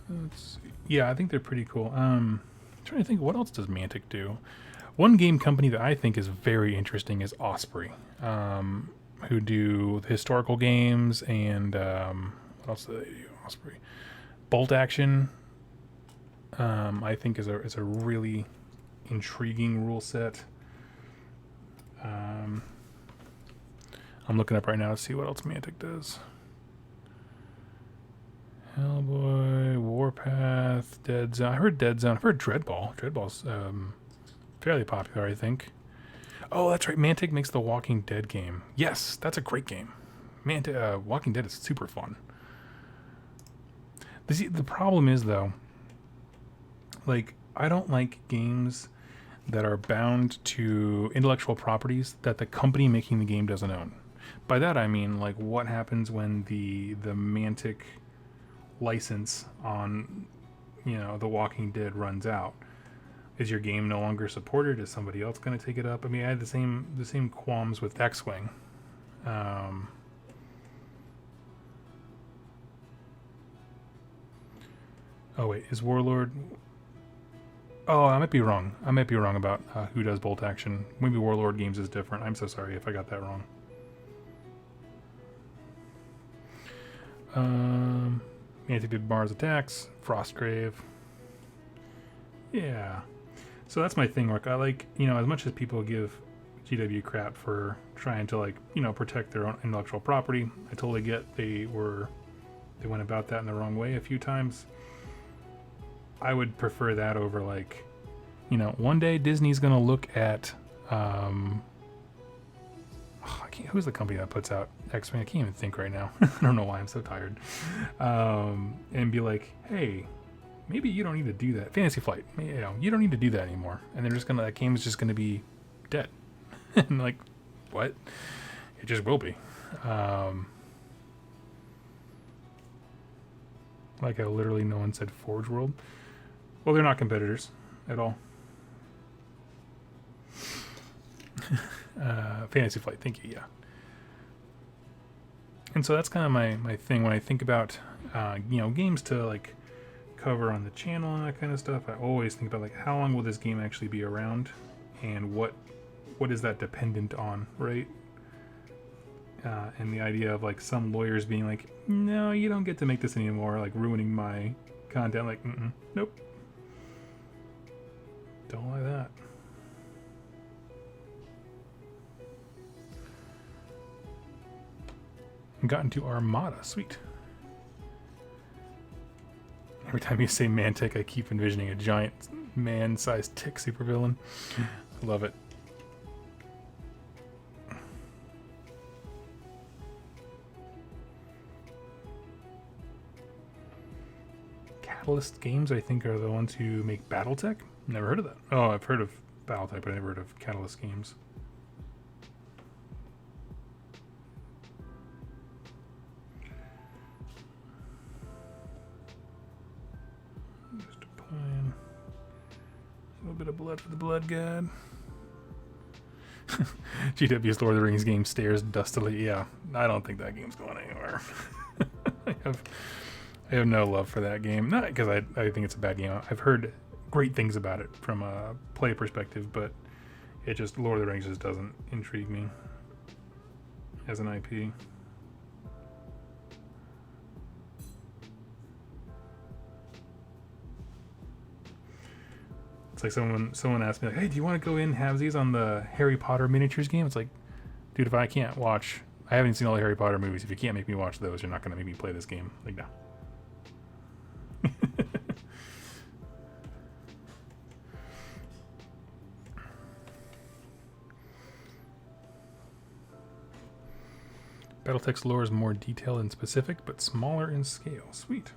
Let's see. Yeah, I think they're pretty cool. I'm trying to think, what else does Mantic do? One game company that I think is very interesting is Osprey, who do the historical games and what else do they do? Osprey, Bolt Action. I think is a really intriguing rule set. I'm looking up right now to see what else Mantic does. Hellboy, Warpath, Dead Zone. I heard Dead Zone. I've heard Dreadball. Dreadball's fairly popular, I think. Oh, that's right. Mantic makes the Walking Dead game. Yes, that's a great game. Walking Dead is super fun. The problem is though, like I don't like games that are bound to intellectual properties that the company making the game doesn't own. By that I mean, like, what happens when the Mantic license on, The Walking Dead runs out? Is your game no longer supported? Is somebody else going to take it up? I mean, I had the same qualms with X-Wing. Oh wait, is Warlord? Oh, I might be wrong. I might be wrong about who does bolt action. Maybe Warlord Games is different. I'm so sorry if I got that wrong. Mantic did Mars attacks. Frostgrave. Yeah. So that's my thing, Rick. I like, as much as people give GW crap for trying to, like, protect their own intellectual property, I totally get they went about that in the wrong way a few times. I would prefer that over, like, one day Disney's gonna look at who's the company that puts out X-Men? I can't even think right now. I don't know why I'm so tired. And be like, hey, maybe you don't need to do that. Fantasy Flight, you don't need to do that anymore. And they're just that game is just gonna be dead. And like, what? It just will be. Like how literally no one said Forge World. Well, they're not competitors at all. Fantasy Flight, thank you, yeah. And so that's kind of my thing when I think about, games to, like, cover on the channel and that kind of stuff. I always think about, like, how long will this game actually be around, and what is that dependent on, right? And the idea of, like, some lawyers being like, no, you don't get to make this anymore, like, ruining my content. Like, nope. Don't like that. Got into Armada. Sweet. Every time you say Mantic, I keep envisioning a giant man-sized tick supervillain. Love it. Catalyst Games, I think, are the ones who make BattleTech. Never heard of that. Oh, I've heard of BattleTech, but I never heard of Catalyst Games. Just applying a little bit of blood for the blood god. GW's Lord of the Rings game stares dustily. Yeah, I don't think that game's going anywhere. I have no love for that game. Not because I think it's a bad game. I've heard great things about it from a play perspective, but it just, Lord of the Rings just doesn't intrigue me as an IP. It's like someone asked me, like, hey, do you want to go in halvesies on the Harry Potter miniatures game? It's like, dude, if I can't watch, I haven't seen all the Harry Potter movies. If you can't make me watch those, you're not going to make me play this game. Like, no. Battletech's lore is more detailed and specific, but smaller in scale. Sweet.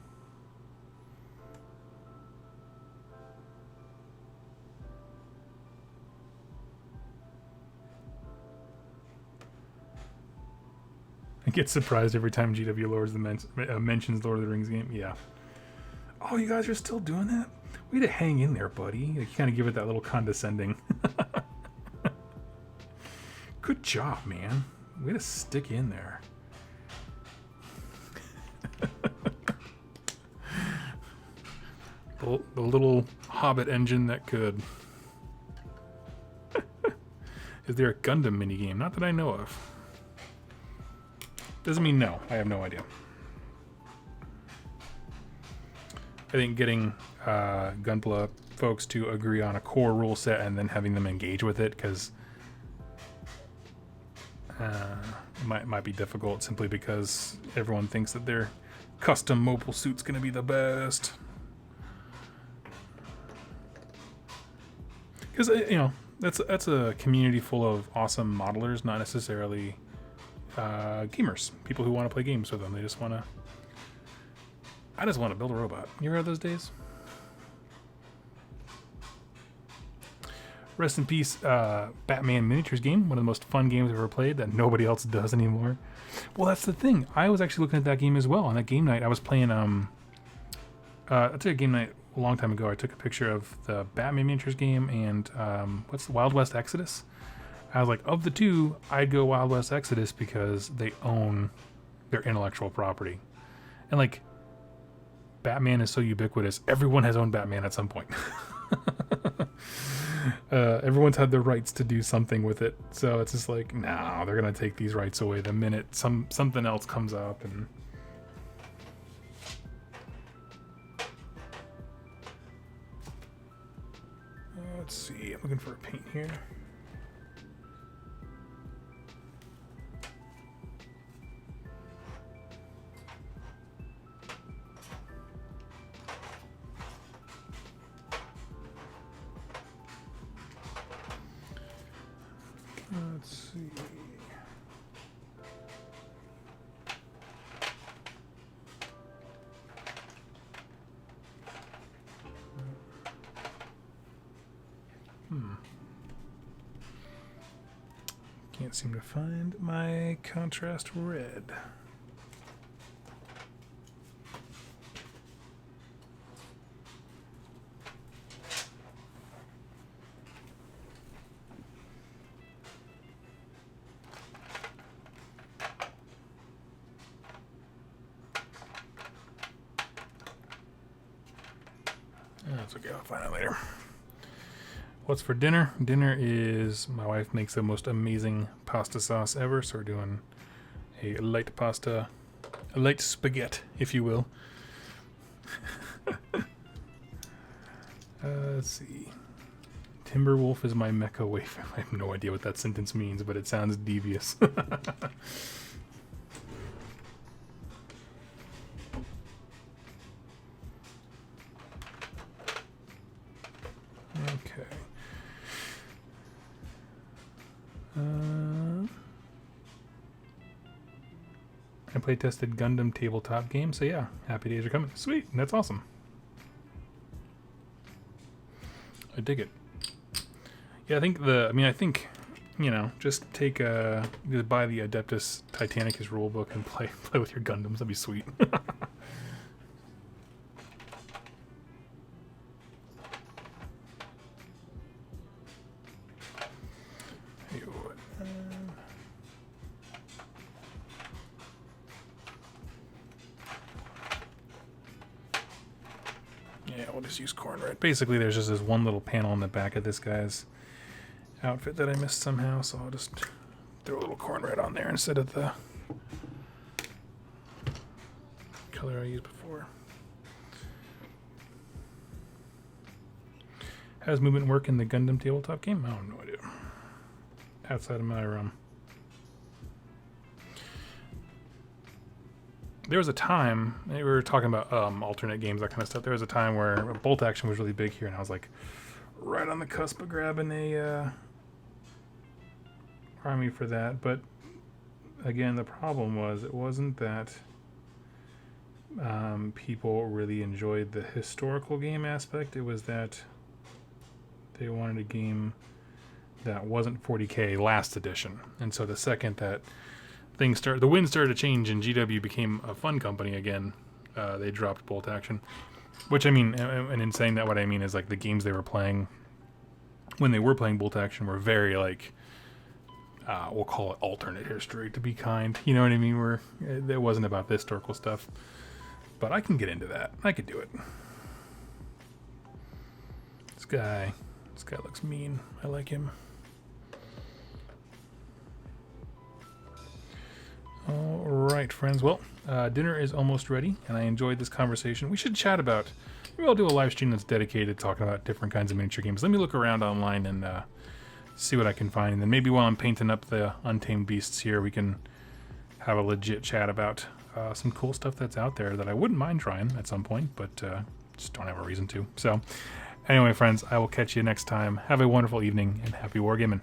I get surprised every time GW Lords mentions Lord of the Rings game. Yeah. Oh, you guys are still doing that? Way to hang in there, buddy. You kind of give it that little condescending. Good job, man. Way to stick in there. The little Hobbit engine that could. Is there a Gundam minigame? Not that I know of. Doesn't mean no. I have no idea. I think getting Gunpla folks to agree on a core rule set and then having them engage with it, because might be difficult simply because everyone thinks that their custom mobile suit's going to be the best. Because that's a community full of awesome modelers, not necessarily gamers, people who want to play games with them. They just want to. I just want to build a robot. You ever had those days? Rest in peace, Batman miniatures game. One of the most fun games I've ever played that nobody else does anymore. Well, that's the thing. I was actually looking at that game as well. On that game night, I was playing. I took a game night a long time ago. I took a picture of the Batman miniatures game and what's the Wild West Exodus. I was like, of the two, I'd go Wild West Exodus because they own their intellectual property, and like, Batman is so ubiquitous. Everyone has owned Batman at some point. Everyone's had the rights to do something with it, so it's just like, nah, they're gonna take these rights away the minute something else comes up. And let's see, I'm looking for a paint here. Let's see. Can't seem to find my contrast red. That's okay, I'll find it later. What's for dinner? Dinner is, my wife makes the most amazing pasta sauce ever, so we're doing a light pasta, a light spaghetti, if you will. Let's see. Timberwolf is my mecha waif. I have no idea what that sentence means, but it sounds devious. Okay. I play tested Gundam tabletop game, so yeah, happy days are coming. Sweet, that's awesome. I dig it. Yeah, I think, you know, just take buy the Adeptus Titanicus rulebook and play with your Gundams. That'd be sweet. Yeah, we'll just use corn red. Basically, there's just this one little panel on the back of this guy's outfit that I missed somehow, so I'll just throw a little corn red on there instead of the color I used before. How does movement work in the Gundam tabletop game? I have no idea. Outside of my room. There was a time, we were talking about alternate games, that kind of stuff. There was a time where bolt action was really big here, and I was like right on the cusp of grabbing a army for that. But again, the problem was it wasn't that people really enjoyed the historical game aspect. It was that they wanted a game that wasn't 40K last edition. And so the second that the wind started to change and GW became a fun company again, they dropped bolt action. Which, I mean, and in saying that, what I mean is, like, the games they were playing when they were playing bolt action were very, like, we'll call it alternate history to be kind. You know what I mean? Where it wasn't about the historical stuff. But I can get into that. I could do it. This guy looks mean. I like him. All right, friends. Well, dinner is almost ready, and I enjoyed this conversation. We should chat about. Maybe I'll do a live stream that's dedicated to talking about different kinds of miniature games. Let me look around online and see what I can find, and then maybe while I'm painting up the Untamed Beasts here, we can have a legit chat about some cool stuff that's out there that I wouldn't mind trying at some point, but just don't have a reason to. So, anyway, friends, I will catch you next time. Have a wonderful evening, and happy wargaming.